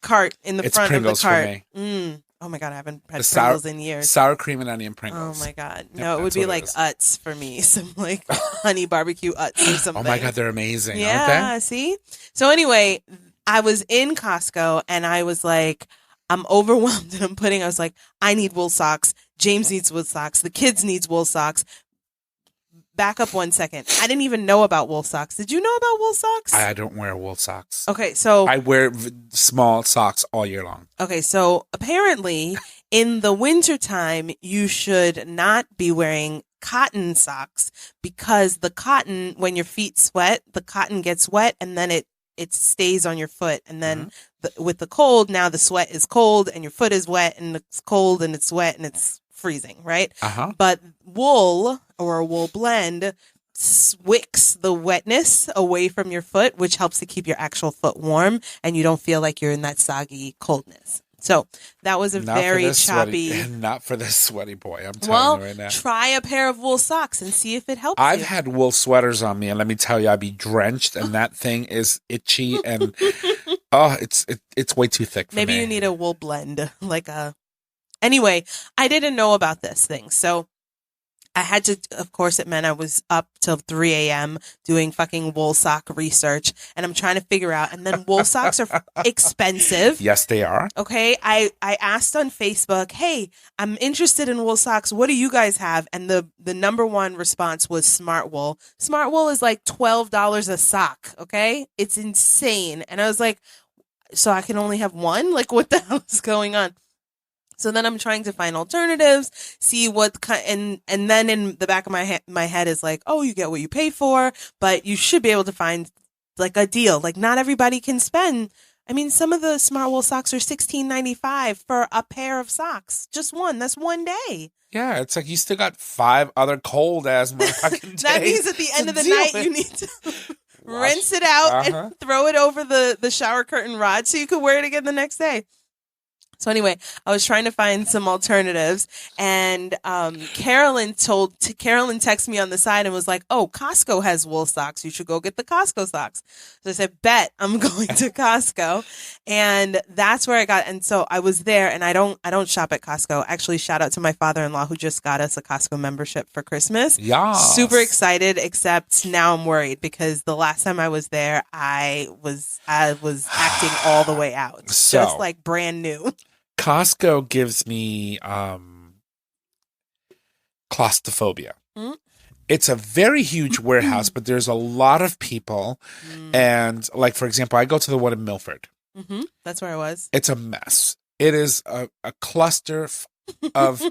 cart in the front Pringles of the cart. For me. Oh my god, I haven't had Pringles in years. Sour cream and onion Pringles. Oh my god, Yep, no, it would be like Utz for me, some like honey barbecue Utz or something. Oh my god, they're amazing. Yeah, aren't they? See. So anyway, I was in Costco and I was like, I'm overwhelmed, and I was like, I need wool socks. James needs wool socks. The kids needs wool socks. Back up 1 second. I didn't even know about wool socks. Did you know about wool socks? I don't wear wool socks. Okay, so I wear small socks all year long. Okay, so apparently in the wintertime, you should not be wearing cotton socks because the cotton, when your feet sweat, the cotton gets wet and then it stays on your foot. And then with the cold, now the sweat is cold and your foot is wet and it's cold and it's wet and it's freezing, right? But wool or a wool blend wicks the wetness away from your foot, which helps to keep your actual foot warm and you don't feel like you're in that soggy coldness. So that was very choppy. Not for this sweaty boy. I'm telling you right now. Try a pair of wool socks and see if it helps. I've had wool sweaters on me, and let me tell you, I'd be drenched, and that thing is itchy, and it's way too thick for me. Maybe you need a wool blend, Anyway, I didn't know about this thing, so I had to, of course, it meant I was up till 3 a.m. doing fucking wool sock research, and I'm trying to figure out, and then wool socks are expensive. Yes, they are. Okay, I asked on Facebook, hey, I'm interested in wool socks. What do you guys have? And the number one response was Smart Wool. Smart Wool is like $12 a sock, okay? It's insane. And I was like, so I can only have one? Like, what the hell is going on? So then I'm trying to find alternatives, see what kind, and then in the back of my head is like, oh, you get what you pay for, but you should be able to find like a deal. Like not everybody can spend. I mean, some of the Smart Wool socks are $16.95 for a pair of socks. Just one. That's one day. Yeah, it's like you still got 5 other cold ass motherfucking days. That means at the end of the night you need to rinse it out and throw it over the shower curtain rod so you could wear it again the next day. So anyway, I was trying to find some alternatives, and Carolyn texted me on the side and was like, "Oh, Costco has wool socks. You should go get the Costco socks." So I said, "Bet I'm going to Costco," and that's where I got. And so I was there, and I don't shop at Costco. Actually, shout out to my father-in-law who just got us a Costco membership for Christmas. Yeah, super excited. Except now I'm worried because the last time I was there, I was acting all the way out, just like brand new. Costco gives me claustrophobia. Mm. It's a very huge warehouse, but there's a lot of people. And like, for example, I go to the one in Milford. That's where I was. It's a mess. It is a cluster of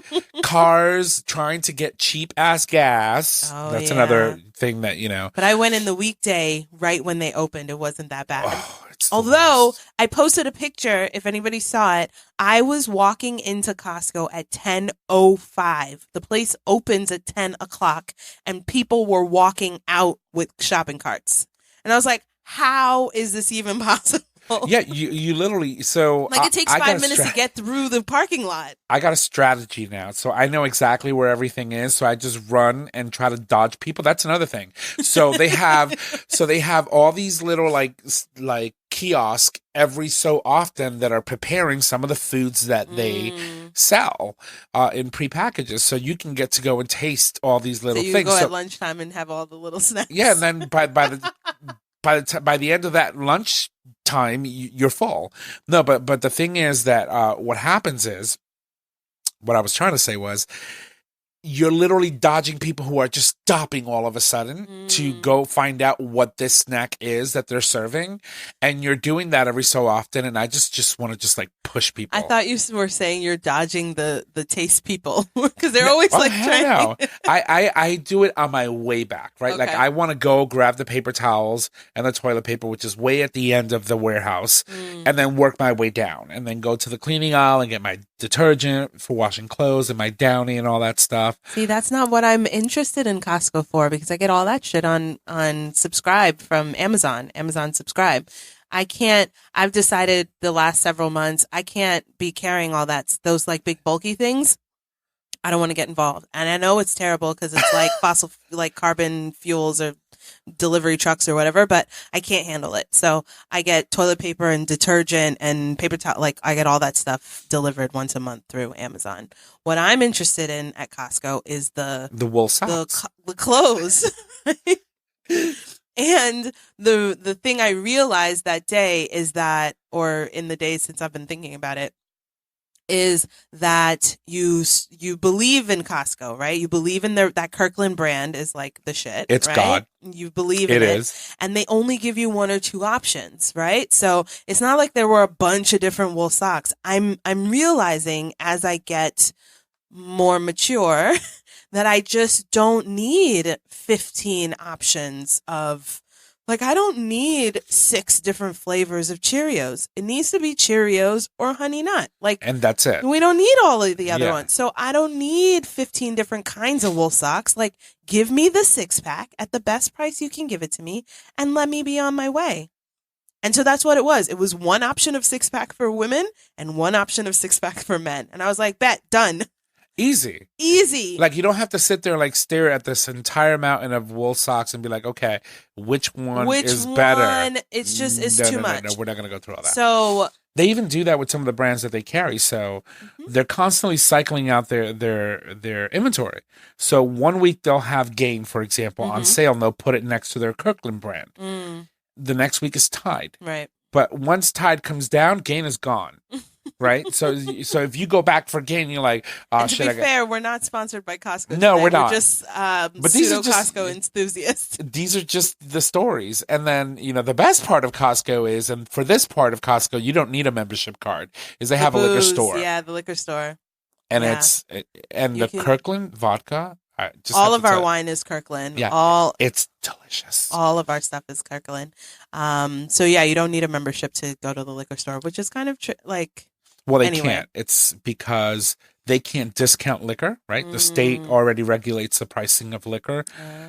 cars trying to get cheap ass gas. Oh, That's yeah. another thing that, But I went in the weekday right when they opened. It wasn't that bad. oh, it's the Although worst. I posted a picture, if anybody saw it, I was walking into Costco at 10:05. The place opens at 10 o'clock, and people were walking out with shopping carts. And I was like, how is this even possible? Yeah, you literally, so Like, it takes I got 5 a minutes to get through the parking lot. I got a strategy now, so I know exactly where everything is. So I just run and try to dodge people. That's another thing. So they have all these little like kiosk every so often that are preparing some of the foods that they sell in pre-packages. So you can get to go and taste all these little So you things. go So at lunchtime and have all the little snacks. yeah, and then by the end of that lunch time, you're full. No, but the thing is that what happens is, what I was trying to say was, you're literally dodging people who are just stopping all of a sudden to go find out what this snack is that they're serving, and you're doing that every so often. And I just want to just like push people. I thought you were saying you're dodging the taste people because they're always like trying. No. I do it on my way back, right? Okay. Like I want to go grab the paper towels and the toilet paper, which is way at the end of the warehouse, and then work my way down, and then go to the cleaning aisle and get my detergent for washing clothes and my Downy and all that stuff. See, that's not what I'm interested in Costco for, because I get all that shit on Subscribe from Amazon Subscribe. I've decided the last several months, I can't be carrying all those like big bulky things. I don't want to get involved. And I know it's terrible because it's like fossil, like carbon fuels or delivery trucks or whatever, but I can't handle it. So I get toilet paper and detergent and paper towel. Like I get all that stuff delivered once a month through Amazon. What I'm interested in at Costco is the wool socks, the clothes. And the thing I realized that day is that, or in the days since I've been thinking about it, is that you believe in Costco, right? You believe in that Kirkland brand is like the shit. It's right? God. You believe in It it. is. And they only give you one or two options, right? So it's not like there were a bunch of different wool socks. I'm realizing as I get more mature that I just don't need 15 options of, like, I don't need 6 different flavors of Cheerios. It needs to be Cheerios or Honey Nut. Like, And that's it. we don't need all of the other Yeah. ones. So I don't need 15 different kinds of wool socks. Like, give me the 6-pack at the best price you can give it to me and let me be on my way. And so that's what it was. It was one option of 6-pack for women and one option of 6-pack for men. And I was like, bet, done. Easy. Like, you don't have to sit there and like stare at this entire mountain of wool socks and be like, okay, which one is better? It's just, No, too no, much. No, we're not going to go through all that. So they even do that with some of the brands that they carry. So they're constantly cycling out their inventory. So one week they'll have Gain, for example, on sale, and they'll put it next to their Kirkland brand. The next week is Tide. Right. But once Tide comes down, Gain is gone. Right? So if you go back for Gain, you're like, oh, and to shit. be fair, we're not sponsored by Costco. No, today. we're not. We're just But these are just Costco enthusiasts. These are just the stories. And then, the best part of Costco is, and for this part of Costco, you don't need a membership card, is they have a liquor store. Yeah, the liquor store. And Yeah. the Kirkland vodka. All of our wine is Kirkland. Yeah, it's delicious. All of our stuff is Kirkland. So yeah, you don't need a membership to go to the liquor store, which is kind of Well, they anyway. can't. It's because they can't discount liquor, right? The state already regulates the pricing of liquor.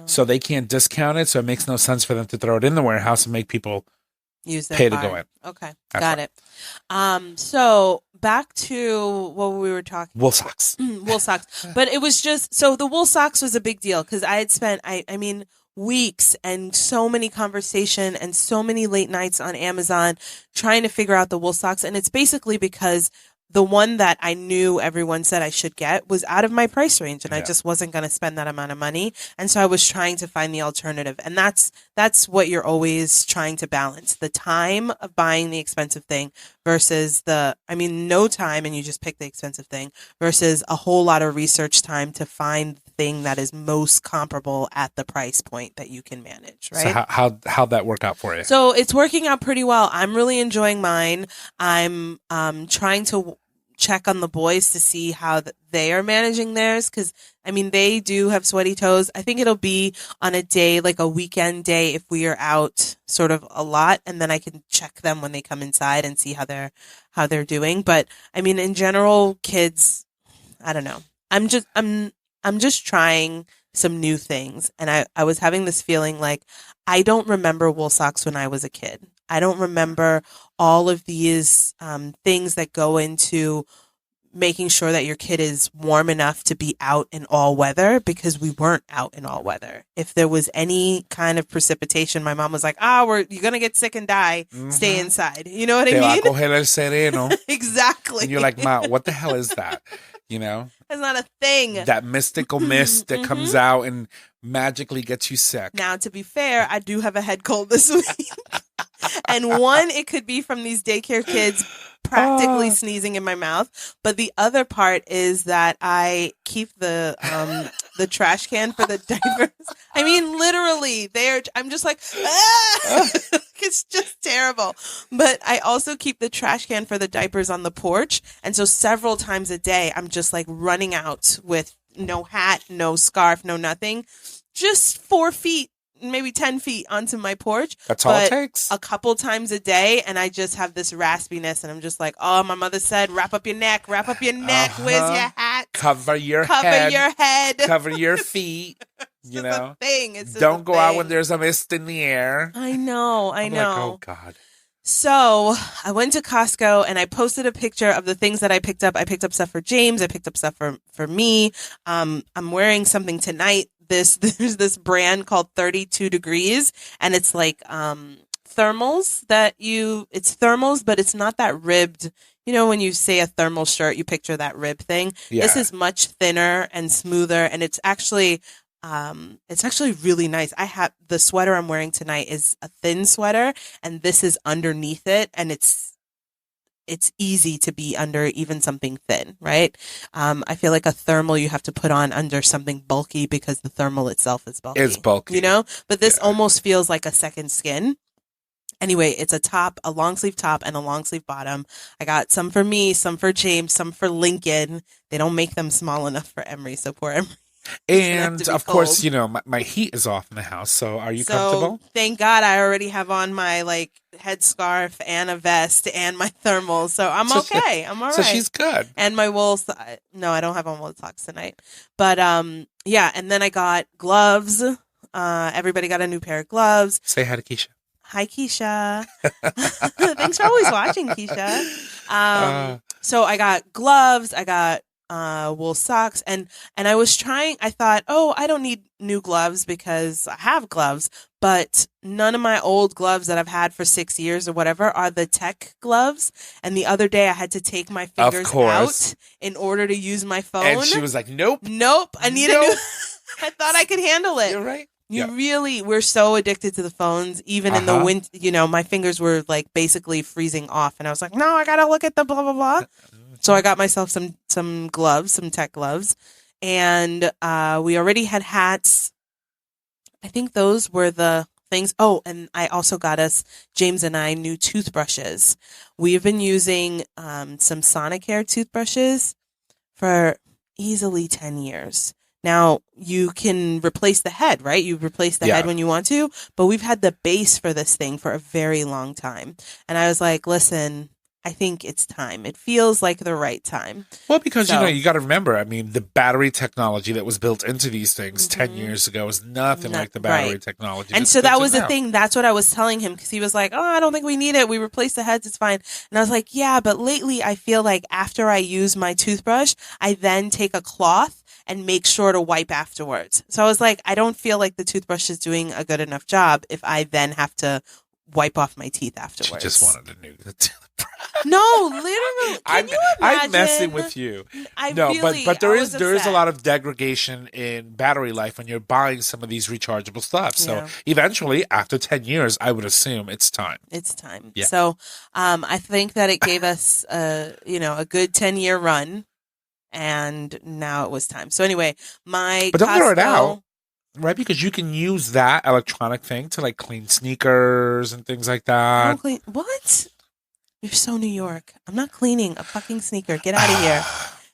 So they can't discount it. So it makes no sense for them to throw it in the warehouse and make people use their pay card. to go in. Okay, That's got it. So back to what we were talking. Wool socks. Wool socks. But it was just, so the wool socks was a big deal because I had spent, I mean, weeks and so many conversation and so many late nights on Amazon trying to figure out the wool socks. And it's basically because the one that I knew everyone said I should get was out of my price range, and I just wasn't going to spend that amount of money. And so I was trying to find the alternative. And that's what you're always trying to balance: the time of buying the expensive thing versus no time and you just pick the expensive thing, versus a whole lot of research time to find the thing that is most comparable at the price point that you can manage, right? So how'd that work out for you? So it's working out pretty well. I'm really enjoying mine. I'm trying to check on the boys to see how they are managing theirs. Cause I mean, they do have sweaty toes. I think it'll be on a day, like a weekend day, if we are out sort of a lot, and then I can check them when they come inside and see how they're doing. But I mean, in general, kids, I don't know. I'm just trying some new things. And I was having this feeling like I don't remember wool socks when I was a kid. I don't remember all of these things that go into making sure that your kid is warm enough to be out in all weather, because we weren't out in all weather. If there was any kind of precipitation, my mom was like, you're going to get sick and die. Stay inside. You know what I Te va a mean? coger el sereno. Exactly. And you're like, Ma, what the hell is that? You know? That's not a thing. That mystical mist that comes out and magically gets you sick. Now, to be fair, I do have a head cold this week. And one, it could be from these daycare kids practically sneezing in my mouth. But the other part is that I keep the trash can for the diapers. I mean, literally, I'm just like, it's just terrible. But I also keep the trash can for the diapers on the porch. And so several times a day, I'm just like running out with no hat, no scarf, no nothing, just 4 feet, maybe 10 feet onto my porch. That's all it takes. A couple times a day, and I just have this raspiness, and I'm just like, my mother said, wrap up your neck. Where's your hat? Cover your head. Cover your feet. You know? Don't go out when there's a mist in the air. I know. Like, oh, God. So I went to Costco and I posted a picture of the things that I picked up. I picked up stuff for James. I picked up stuff for me. I'm wearing something tonight. There's this brand called 32 Degrees, and it's like thermals it's thermals, but it's not that ribbed. You know, when you say a thermal shirt, you picture that rib thing. Yeah. This is much thinner and smoother, and it's actually really nice. I have the sweater I'm wearing tonight is a thin sweater, and this is underneath it, and it's easy to be under even something thin, right? I feel like a thermal you have to put on under something bulky because the thermal itself is bulky. It's bulky. You know? But this almost feels like a second skin. Anyway, it's a long sleeve top and a long sleeve bottom. I got some for me, some for James, some for Lincoln. They don't make them small enough for Emery, so poor Emery. And of course, you know, my heat is off in the house. So are you comfortable? Thank God I already have on my headscarf and a vest and my thermals. So I'm okay. I'm all right. So she's good. And my wool. No, I don't have on wool socks tonight. But yeah. And then I got gloves. Everybody got a new pair of gloves. Say hi to Keisha. Hi, Keisha. Thanks for always watching, Keisha. So I got gloves. I got wool socks, and I thought, I don't need new gloves because I have gloves, but none of my old gloves that I've had for 6 years or whatever are the tech gloves. And the other day I had to take my fingers out in order to use my phone. And she was like, nope. I need a new. I thought I could handle it. You're right. We're so addicted to the phones, even in the winter. You know, my fingers were basically freezing off, and I was like, no, I gotta look at the blah blah blah. So I got myself some gloves, some tech gloves, and we already had hats. I think those were the things. Oh, and I also got James and I, new toothbrushes. We've been using some Sonicare toothbrushes for easily 10 years. Now, you can replace the head, right? You replace the head when you want to, but we've had the base for this thing for a very long time. And I was like, listen, I think it's time. It feels like the right time. Well, because, you got to remember, I mean, the battery technology that was built into these things 10 years ago is nothing like the battery technology. And so that was the thing. That's what I was telling him, because he was like, I don't think we need it. We replaced the heads. It's fine. And I was like, yeah, but lately I feel like after I use my toothbrush, I then take a cloth and make sure to wipe afterwards. So I was like, I don't feel like the toothbrush is doing a good enough job if I then have to wipe off my teeth afterwards. She just wanted a new toothbrush. No, literally. Can you imagine? I'm messing with you. But there is a lot of degradation in battery life when you're buying some of these rechargeable stuff. So eventually, after 10 years, I would assume it's time. It's time. Yeah. So I think that it gave us a good 10-year run, and now it was time. So anyway, but don't throw it out. Right, because you can use that electronic thing to clean sneakers and things like that. What? You're so New York. I'm not cleaning a fucking sneaker. Get out of here.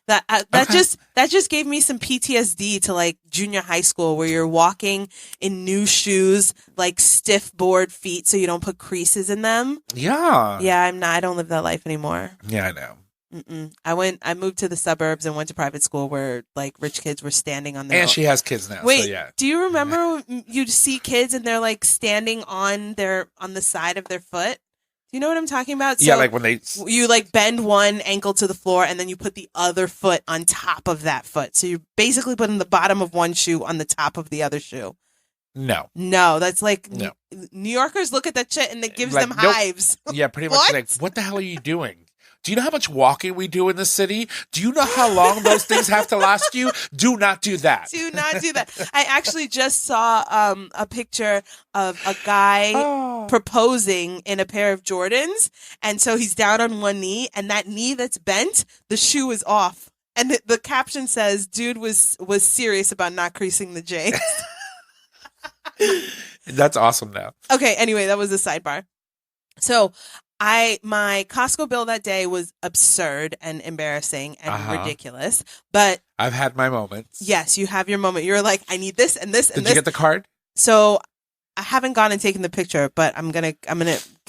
That Okay. just gave me some PTSD to like junior high school where you're walking in new shoes, like stiff board feet so you don't put creases in them. Yeah. Yeah, I don't live that life anymore. Yeah, I know. I moved to the suburbs and went to private school where like rich kids were standing on their And she has kids now. Wait, so yeah. do you remember you'd see kids and they're like standing on the side of their foot? Do you know what I'm talking about? Yeah, like when they you like bend one ankle to the floor and then you put the other foot on top of that foot. So you're basically putting the bottom of one shoe on the top of the other shoe. No, that's like No. New Yorkers look at that shit and it gives Like, them nope. hives. Yeah, pretty much. What? Like, what the hell are you doing? Do you know how much walking we do in the city? Do you know how long those things have to last you? Do not do that. Do not do that. I actually just saw a picture of a guy proposing in a pair of Jordans. And so he's down on one knee and that knee that's bent, the shoe is off. And the caption says, dude was serious about not creasing the J. That's awesome now. Okay, anyway, that was a sidebar. So my Costco bill that day was absurd and embarrassing and ridiculous. But I've had my moments. yes, you have your moment. You're like, I need this and this and Did this. you get the card? So I haven't gone and taken the picture, but I'm gonna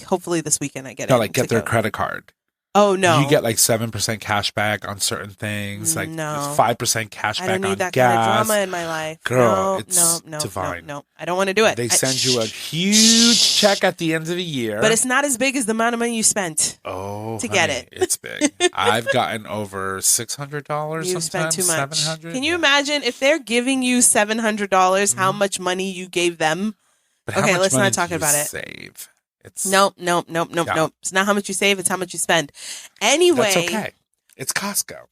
hopefully this weekend I get it. No, like get their credit card. Oh no! You get like 7% cash back on certain things, like No. 5% cash I back don't on need that gas. kind of drama in my life. Girl, no, it's no, divine. No, I don't want to do it. They send you a huge check at the end of the year. But it's not as big as the amount of money you spent. Oh, to get it. It's big. I've gotten over $600. You spent too much. $700. Can you imagine if they're giving you $700? How much money you gave them? But how Okay, much let's money not talk do you about it. Save. It's Nope. Yeah. It's not how much you save. It's how much you spend. Anyway. That's okay. It's Costco.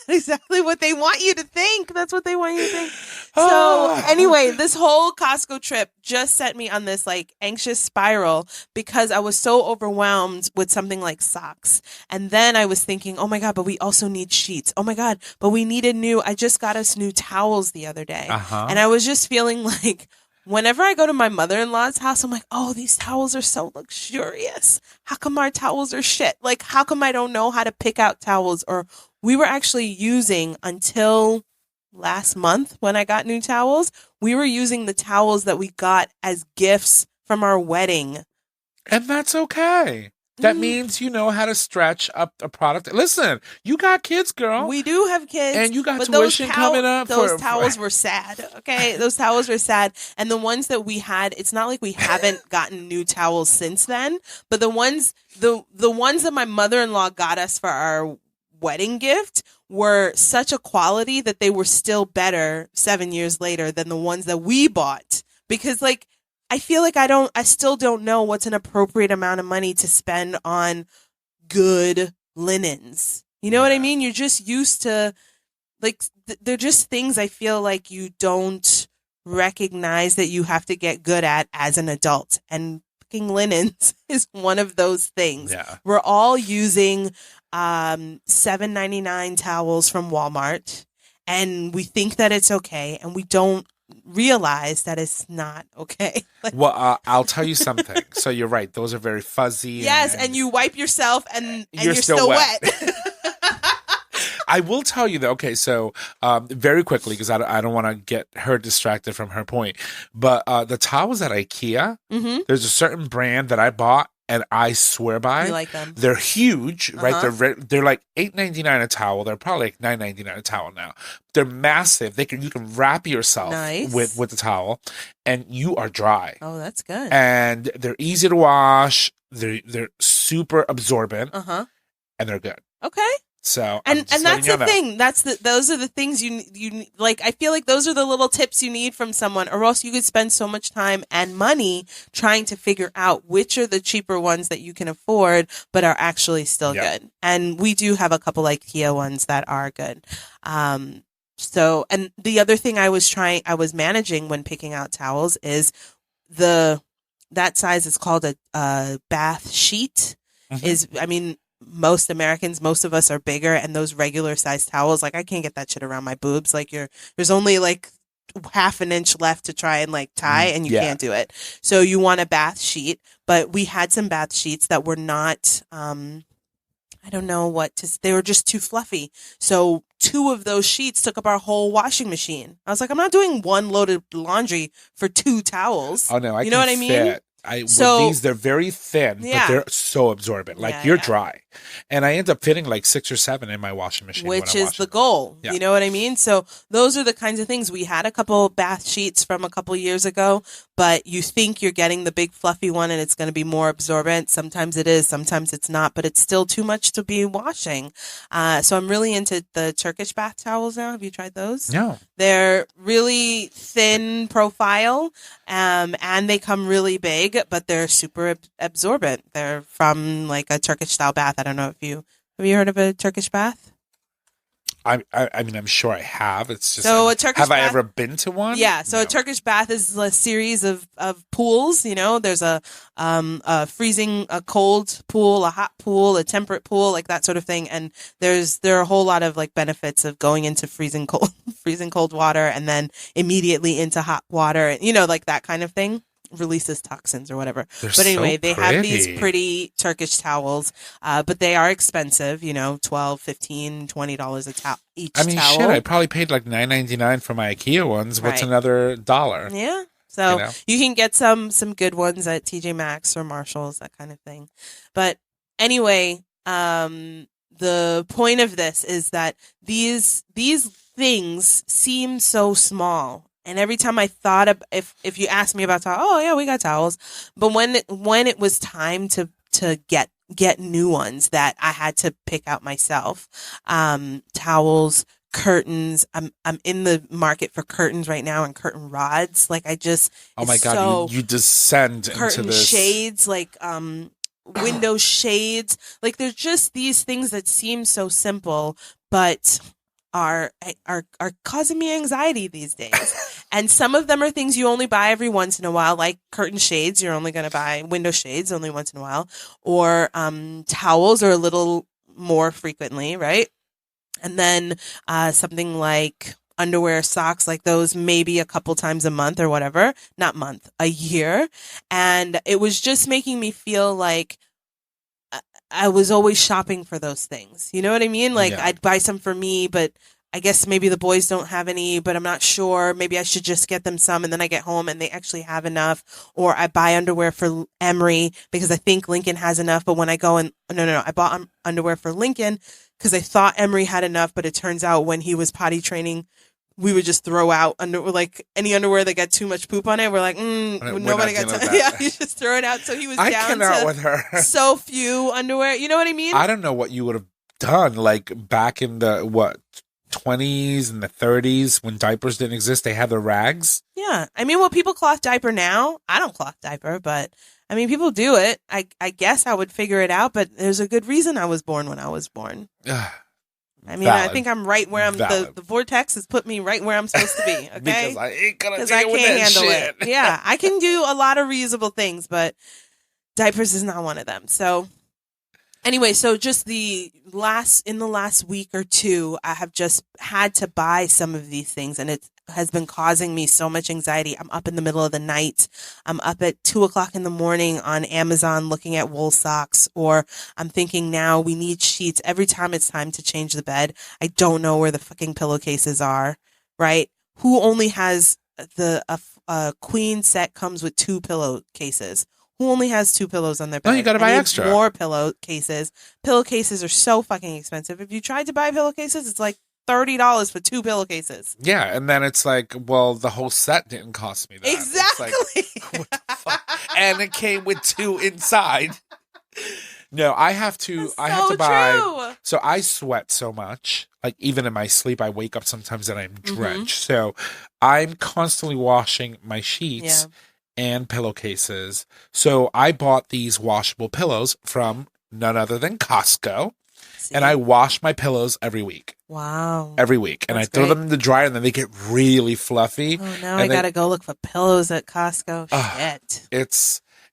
Exactly what they want you to think. That's what they want you to think. So anyway, this whole Costco trip just sent me on this like anxious spiral because I was so overwhelmed with something like socks. And then I was thinking, oh my God, but we also need sheets. Oh my God, but we needed I just got us new towels the other day. And I was just feeling like, whenever I go to my mother-in-law's house, I'm like, oh, these towels are so luxurious. How come our towels are shit? Like, how come I don't know how to pick out towels? Or we were actually using until last month when I got new towels, we were using the towels that we got as gifts from our wedding. And that's okay. That means you know how to stretch up a product. Listen, you got kids, girl. We do have kids. And you got tuition coming up. Those towels were sad. Okay. Those towels were sad. And the ones that we had, it's not like we haven't gotten new towels since then, but the ones that my mother-in-law got us for our wedding gift were such a quality that they were still better 7 years later than the ones that we bought. Because like, I feel like I still don't know what's an appropriate amount of money to spend on good linens. You know what I mean? You're just used to, like, they're just things I feel like you don't recognize that you have to get good at as an adult. And picking linens is one of those things. Yeah. We're all using $7.99 towels from Walmart, and we think that it's okay, and we don't realize that it's not okay. Well, I'll tell you something. So you're right; those are very fuzzy. Yes, and you wipe yourself, and you're still wet. I will tell you though. Okay, so very quickly because I don't want to get her distracted from her point. But the towels at IKEA, there's a certain brand that I bought. And I swear by, You like them? They're huge, right? They're like $8.99 a towel. They're probably like $9.99 a towel now. They're massive. You can wrap yourself with the towel, and you are dry. Oh, that's good. And they're easy to wash. They're super absorbent, and they're good. Okay. So and that's the thing. Those are the things you like. I feel like those are the little tips you need from someone, or else you could spend so much time and money trying to figure out which are the cheaper ones that you can afford, but are actually still good. And we do have a couple IKEA ones that are good. So, and the other thing I was managing when picking out towels is that size is called a bath sheet. Most Americans, most of us are bigger, and those regular size towels, like I can't get that shit around my boobs. Like there's only like half an inch left to try and like tie, and you can't do it. So you want a bath sheet, but we had some bath sheets that were not, I don't know they were just too fluffy. So 2 of those sheets took up our whole washing machine. I was like, I'm not doing 1 load of laundry for 2 towels. Oh no, I you can know what I mean? fit. With these, they're very thin, but they're so absorbent. Like you're dry, and I end up fitting like 6 or 7 in my washing machine, which is the goal. Yeah. You know what I mean? So those are the kinds of things. We had a couple bath sheets from a couple years ago, but you think you're getting the big fluffy one and it's going to be more absorbent. Sometimes it is, sometimes it's not, but it's still too much to be washing. So I'm really into the Turkish bath towels now. Have you tried those? No. They're really thin profile, and they come really big, but they're super absorbent. They're from like a Turkish style bath. I don't know if have you heard of a Turkish bath? I mean, I'm sure I have. It's just, so a Turkish have bath, I ever been to one? Yeah. So no. A Turkish bath is a series of pools. There's a freezing, a cold pool, a hot pool, a temperate pool, like that sort of thing. And there are a whole lot of like benefits of going into freezing cold water and then immediately into hot water, like that kind of thing. Releases toxins or whatever. They're but anyway, so they have these pretty Turkish towels, but they are expensive, $12, $15, $20 each towel. I mean, shit, I probably paid like $9.99 for my IKEA ones. What's another $1? Yeah. So you can get some good ones at TJ Maxx or Marshall's, that kind of thing. But anyway, the point of this is that these things seem so small. And every time I thought of, if you ask me about towels, oh yeah, we got towels. But when it was time to get new ones that I had to pick out myself, towels, curtains. I'm in the market for curtains right now and curtain rods. Like oh my God, you descend into this. Curtain shades, like window shades. Like there's just these things that seem so simple, but are causing me anxiety these days. And some of them are things you only buy every once in a while, like curtain shades. You're only going to buy window shades only once in a while, or towels are a little more frequently, right? And then something like underwear, socks, like those maybe a couple times a month or whatever, not month, a year. And it was just making me feel like I was always shopping for those things. You know what I mean? Like I'd buy some for me, but I guess maybe the boys don't have any, but I'm not sure. Maybe I should just get them some and then I get home and they actually have enough. Or I buy underwear for Emery because I think Lincoln has enough. But when I go and no, I bought underwear for Lincoln because I thought Emery had enough, but it turns out when he was potty training, we would just throw out like any underwear that got too much poop on it. We're like, nobody got time. Yeah, you just throw it out. So he was down to with her. So few underwear. You know what I mean? I don't know what you would have done like back in the 20s and the 30s when diapers didn't exist. They had the rags. Yeah, I mean, well, people cloth diaper now. I don't cloth diaper, but I mean, people do it. I guess I would figure it out, but there's a good reason I was born when I was born. I mean, Valid. I think I'm right where I'm. The vortex has put me right where I'm supposed to be. Okay, because I ain't gonna because I can't handle shit. it. Yeah, I can do a lot of reusable things, but diapers is not one of them. So anyway, so just in the last week or two, I have just had to buy some of these things, and it has been causing me so much anxiety. I'm up in the middle of the night. I'm up at 2:00 in the morning on Amazon looking at wool socks, or I'm thinking now we need sheets every time it's time to change the bed. I don't know where the fucking pillowcases are, right? Who only has a queen set comes with 2 pillowcases? Who only has 2 pillows on their bed? No, you gotta buy extra. More pillowcases. Pillowcases are so fucking expensive. If you tried to buy pillowcases, it's like $30 for 2 pillowcases. Yeah, and then it's like, well, the whole set didn't cost me that. Exactly. Like, what the fuck? And it came with 2 inside. No, I have to buy. True. So I sweat so much. Like even in my sleep, I wake up sometimes and I'm drenched. So I'm constantly washing my sheets and pillowcases. So I bought these washable pillows from none other than Costco. And I wash my pillows every week. Wow. Every week. And I throw them in the dryer and then they get really fluffy. Oh, now I got to go look for pillows at Costco. Shit.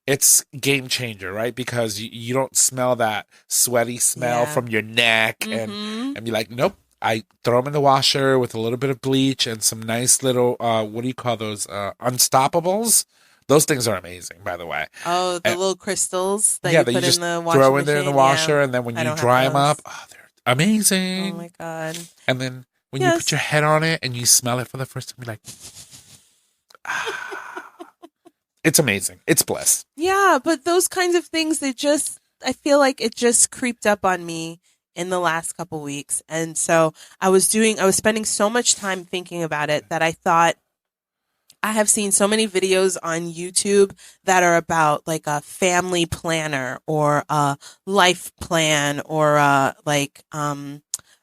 It's game changer, right? Because you don't smell that sweaty smell from your neck and be like, nope. I throw them in the washer with a little bit of bleach and some nice little, what do you call those? Unstoppables. Those things are amazing, by the way. Oh, the little crystals that Yeah, you that you put in just the washing throw in machine. there in the washer, Yeah, and then when I you don't have dry them up, those. oh, they're amazing. Oh my God. And then when you put Yes. your head on it and you smell it for the first time, you're like, ah. It's amazing. It's bliss. Yeah, but those kinds of things, I feel like it just creeped up on me in the last couple weeks. And so I was spending so much time thinking about it that I thought, I have seen so many videos on YouTube that are about like a family planner or a life plan or I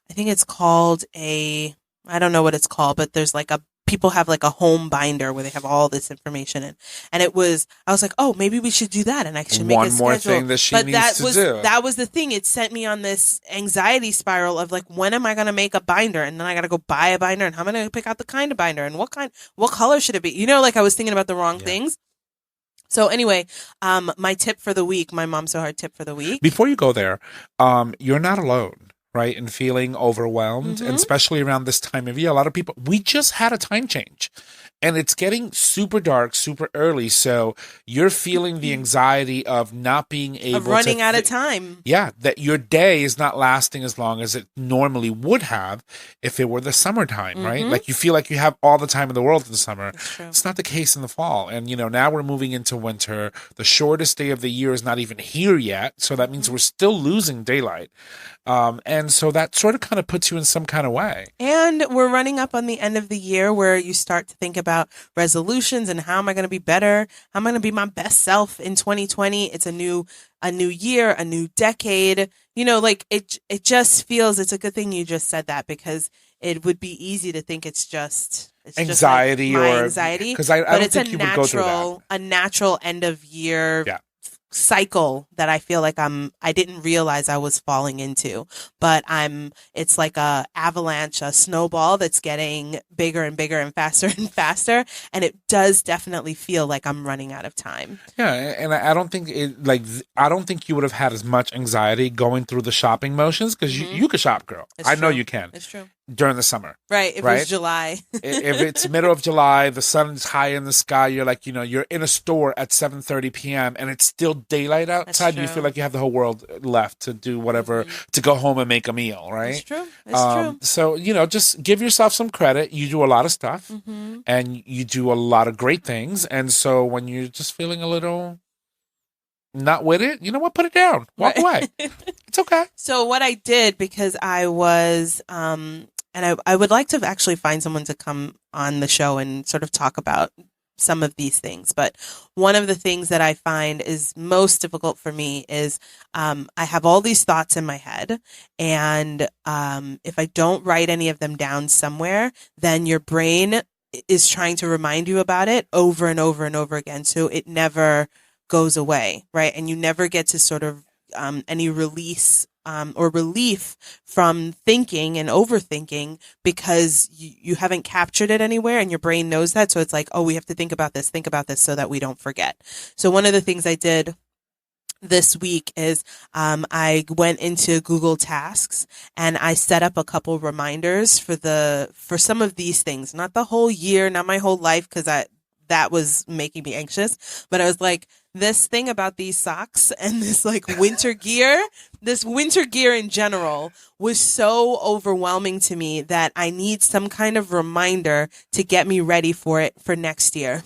think it's called I don't know what it's called, but there's like people have like a home binder where they have all this information in. And I was like, oh, maybe we should do that and I should make a One more schedule. thing that she But needs to do. that was the thing. It sent me on this anxiety spiral of like, when am I going to make a binder? And then I got to go buy a binder, and how am I going to pick out the kind of binder, and what color should it be? You know, like I was thinking about the wrong things. So anyway, my tip for the week, my Mom So Hard tip for the week. Before you go there, you're not alone, right? In feeling overwhelmed, and especially around this time of year, a lot of people, we just had a time change. And it's getting super dark, super early. So you're feeling the anxiety of not being able of running out of time. Yeah, that your day is not lasting as long as it normally would have if it were the summertime, right? Like you feel like you have all the time in the world in the summer. It's not the case in the fall. And, now we're moving into winter. The shortest day of the year is not even here yet. So that means we're still losing daylight. And so that sort of kind of puts you in some kind of way. And we're running up on the end of the year where you start to think about resolutions and how am I going to be better? How am I going to be my best self in 2020? It's a new year, a new decade. Like it just feels, it's a good thing you just said that, because it would be easy to think it's anxiety, just like my or anxiety. Because I don't think you would go through that. A natural end of year cycle that I feel like I didn't realize I was falling into, but it's like a avalanche, a snowball that's getting bigger and bigger and faster and faster. And it does definitely feel like I'm running out of time. Yeah. And I don't think I don't think you would have had as much anxiety going through the shopping motions, because you could shop, girl. I know you can. It's true. During the summer. Right. If it was July. If it's middle of July, the sun's high in the sky, you're like, you're in a store at 7:30 p.m. and it's still daylight outside. You feel like you have the whole world left to do whatever, to go home and make a meal, right? It's true. It's true. So, just give yourself some credit. You do a lot of stuff and you do a lot of great things. And so when you're just feeling a little not with it, you know what? Put it down. Walk away. It's okay. So what I did, because I was, and I would like to actually find someone to come on the show and sort of talk about some of these things. But one of the things that I find is most difficult for me is I have all these thoughts in my head. And if I don't write any of them down somewhere, then your brain is trying to remind you about it over and over and over again. So it never goes away, right? And you never get to sort of any release or relief from thinking and overthinking, because you haven't captured it anywhere, and your brain knows that. So it's like, oh, we have to think about this so that we don't forget. So one of the things I did this week is I went into Google Tasks and I set up a couple reminders for some of these things, not the whole year, not my whole life, because that was making me anxious. But I was like, this thing about these socks and this like winter gear in general was so overwhelming to me that I need some kind of reminder to get me ready for it for next year.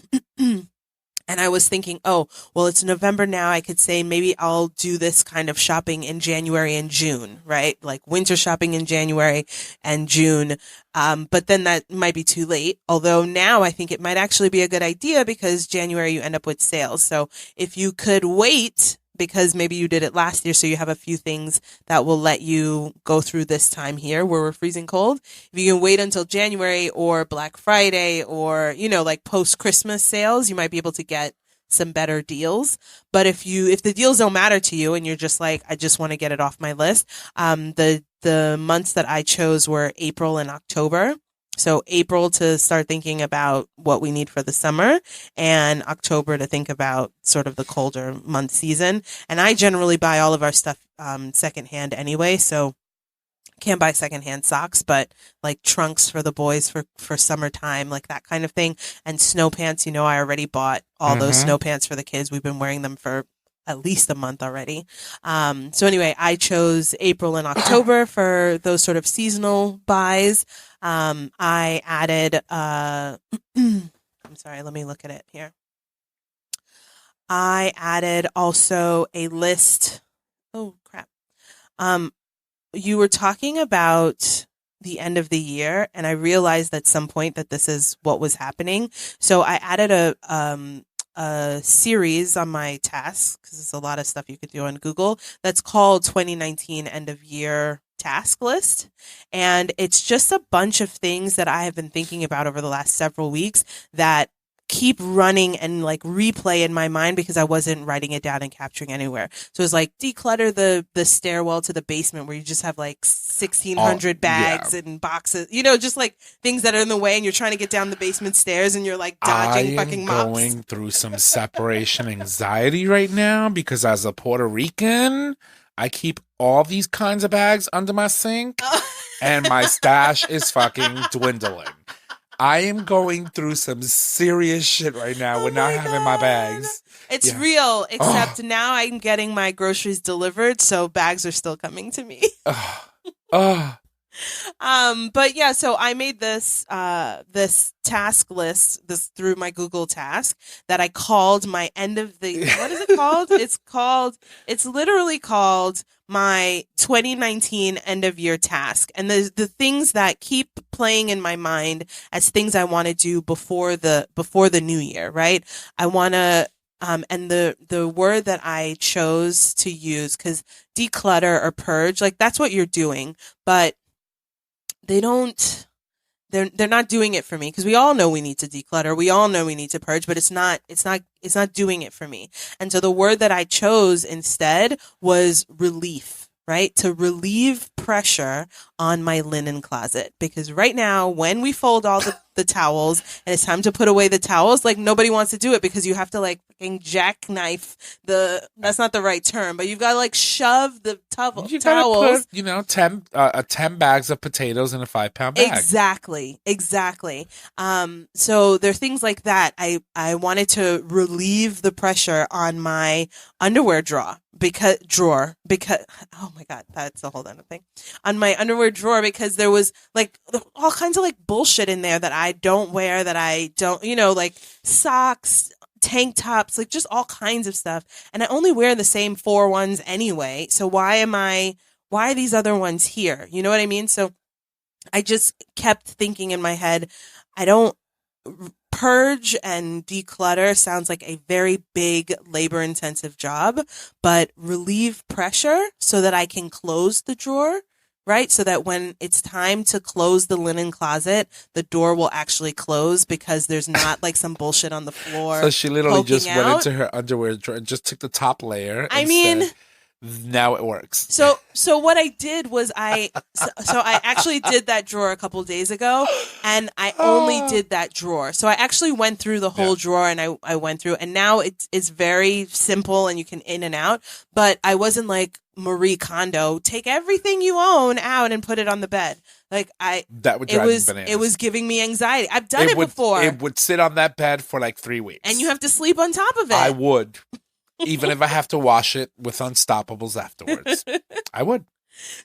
And I was thinking, oh, well, it's November now. I could say maybe I'll do this kind of shopping in January and June, right? Like winter shopping in January and June. But then that might be too late. Although now I think it might actually be a good idea, because January you end up with sales. So if you could wait, because maybe you did it last year, so you have a few things that will let you go through this time here where we're freezing cold. If you can wait until January or Black Friday or, like post-Christmas sales, you might be able to get some better deals. But if the deals don't matter to you and you're just like, I just want to get it off my list, the months that I chose were April and October. So April to start thinking about what we need for the summer, and October to think about sort of the colder month season. And I generally buy all of our stuff secondhand anyway, so Can't buy secondhand socks, but like trunks for the boys for summertime, like that kind of thing. And snow pants, I already bought all those Mm-hmm. snow pants for the kids. We've been wearing them for at least a month already. So anyway, I chose April and October for those sort of seasonal buys. I added, I'm sorry, let me look at it here. I added also a list. Oh, crap. You were talking about the end of the year, and I realized at some point that this is what was happening. So I added a series on my tasks, because there's a lot of stuff you could do on Google, that's called 2019 end of year task list. And it's just a bunch of things that I have been thinking about over the last several weeks that keep running and like replay in my mind because I wasn't writing it down and capturing anywhere. So it's like declutter the stairwell to the basement where you just have like 1,600 bags and boxes, just like things that are in the way, and you're trying to get down the basement stairs and you're like dodging fucking mops. I am going through some separation anxiety right now because as a Puerto Rican, I keep all these kinds of bags under my sink and my stash is fucking dwindling. I am going through some serious shit right now with not having my bags. It's real, except now I'm getting my groceries delivered, so bags are still coming to me. But yeah, so I made this task list through my Google Task that I called my end of the what is it called? It's literally called my 2019 end of year task. And the things that keep playing in my mind as things I want to do before the new year, right? I want to and the word that I chose to use, because declutter or purge, like that's what you're doing, but they're not doing it for me, because we all know we need to declutter. We all know we need to purge, but it's not doing it for me. And so the word that I chose instead was relief, right? To relieve pressure on my linen closet. Because right now, when we fold all the towels and it's time to put away the towels, like nobody wants to do it because you have to like fucking jackknife that's not the right term, but you've got to like shove the towels. You gotta put, 10 bags of potatoes in a 5-pound bag. Exactly. So there are things like that. I wanted to relieve the pressure on my underwear drawer because oh my God, that's a whole other thing. On my underwear drawer, because there was like all kinds of like bullshit in there that I don't wear, that I don't, like socks, tank tops, like just all kinds of stuff. And I only wear the same 4 ones anyway. So why are these other ones here? You know what I mean? So I just kept thinking in my head, I don't purge and declutter sounds like a very big labor intensive job, but relieve pressure so that I can close the drawer, right? So that when it's time to close the linen closet, the door will actually close because there's not like some bullshit on the floor. So she literally just went into her underwear drawer and just took the top layer. Said, now it works. So what I did was I actually did that drawer a couple days ago, and I only did that drawer. So I actually went through the whole drawer, and I went through, and now it's very simple and you can in and out. But I wasn't like Marie Kondo, take everything you own out and put it on the bed. Like that would drive me bananas. It was giving me anxiety. I've done it before. It would sit on that bed for like 3 weeks, and you have to sleep on top of it. I would. Even if I have to wash it with Unstoppables afterwards. I would.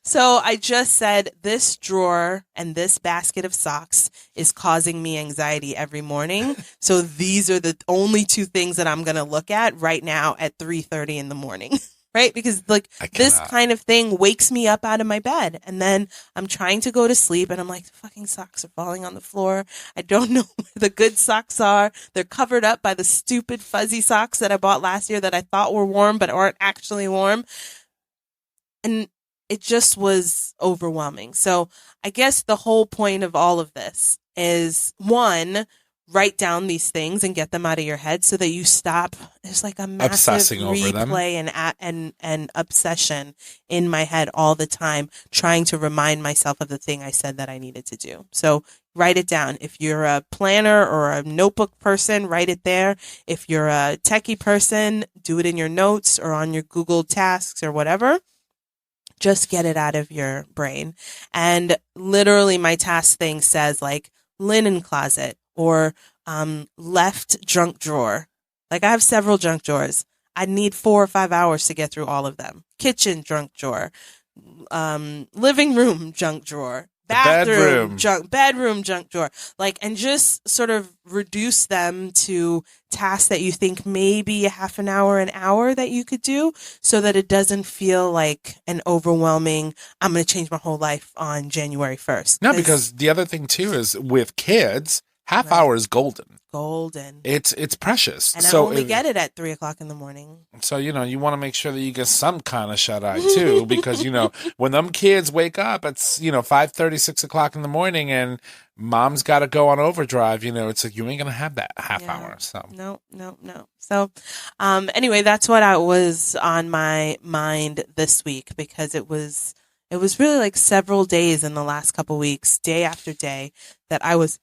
So I just said this drawer and this basket of socks is causing me anxiety every morning. So these are the only 2 things that I'm going to look at right now at 3:30 in the morning. Right? Because like this kind of thing wakes me up out of my bed, and then I'm trying to go to sleep and I'm like, the fucking socks are falling on the floor. I don't know where the good socks are. They're covered up by the stupid fuzzy socks that I bought last year that I thought were warm but aren't actually warm. And it just was overwhelming. So I guess the whole point of all of this is, 1, write down these things and get them out of your head so that you stop. There's like a massive replay and obsession in my head all the time, trying to remind myself of the thing I said that I needed to do. So write it down. If you're a planner or a notebook person, write it there. If you're a techie person, do it in your notes or on your Google Tasks or whatever. Just get it out of your brain. And literally my task thing says like linen closet or left junk drawer. Like I have several junk drawers. I need 4 or 5 hours to get through all of them. Kitchen junk drawer, living room junk drawer, bedroom junk drawer. Like, and just sort of reduce them to tasks that you think maybe a half an hour that you could do, so that it doesn't feel like an overwhelming, I'm going to change my whole life on January 1st. No, because the other thing too is with kids, half hour is golden. It's precious. And I only get it at 3:00 in the morning. So, you want to make sure that you get some kind of shut eye too, because, when them kids wake up, it's, 5:30, 6:00 in the morning and mom's got to go on overdrive, it's like, you ain't going to have that half hour. So no. So, anyway, that's what I was on my mind this week, because it was really like several days in the last couple weeks, day after day, that I was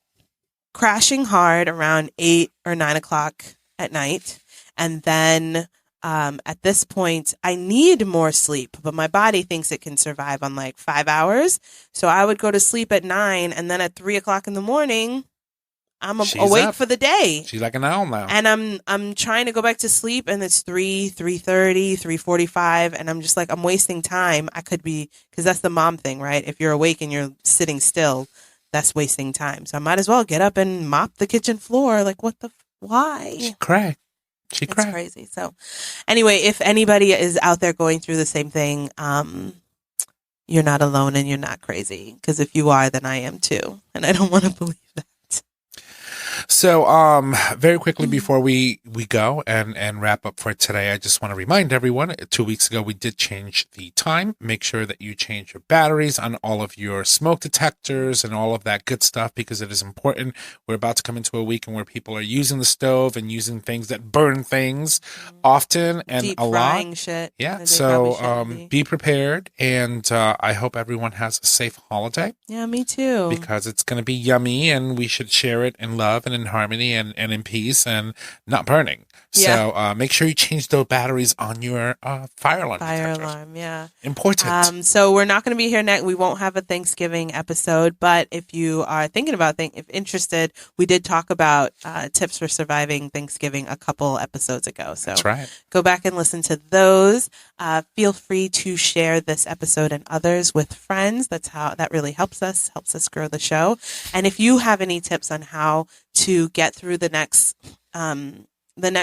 crashing hard around 8 or 9 o'clock at night. And then at this point, I need more sleep, but my body thinks it can survive on like 5 hours. So I would go to sleep at 9, and then at 3:00 in the morning, I'm awake up for the day. She's like an owl now. And I'm trying to go back to sleep, and it's 3:30, 3:45, and I'm just like, I'm wasting time. I could be, because that's the mom thing, right? If you're awake and you're sitting still, that's wasting time. So I might as well get up and mop the kitchen floor. Like, why? She cried. It's crazy. So anyway, if anybody is out there going through the same thing, you're not alone and you're not crazy. Because if you are, then I am too. And I don't want to believe that. So, very quickly before we go and wrap up for today, I just want to remind everyone, 2 weeks ago, we did change the time. Make sure that you change your batteries on all of your smoke detectors and all of that good stuff, because it is important. We're about to come into a week where people are using the stove and using things that burn things often and deep a lot. frying shit. Yeah. So, be prepared. And, I hope everyone has a safe holiday. Yeah, me too. Because it's going to be yummy, and we should share it in love and in harmony and in peace and not burning. Yeah. So make sure you change those batteries on your fire alarm detectors. Yeah. Important. So we're not going to be here next. We won't have a Thanksgiving episode, but if you are thinking about if interested, we did talk about tips for surviving Thanksgiving a couple episodes ago. So that's right. Go back and listen to those. Feel free to share this episode and others with friends. That really helps us grow the show. And if you have any tips on how to get through the next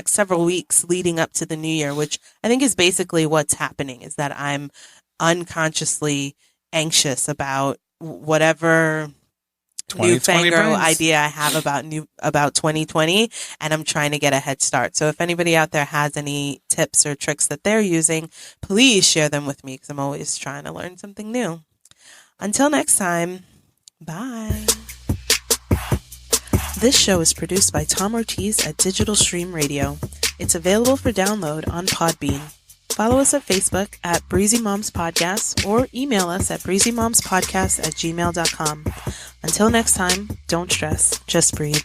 several weeks leading up to the new year, which I think is basically what's happening, is that I'm unconsciously anxious about whatever newfangled idea I have about 2020, and I'm trying to get a head start. So if anybody out there has any tips or tricks that they're using, please share them with me, because I'm always trying to learn something new. Until next time, bye. This show is produced by Tom Ortiz at Digital Stream Radio. It's available for download on Podbean. Follow us at Facebook at Breezy Moms Podcast, or email us at breezymomspodcast@gmail.com. Until next time, don't stress, just breathe.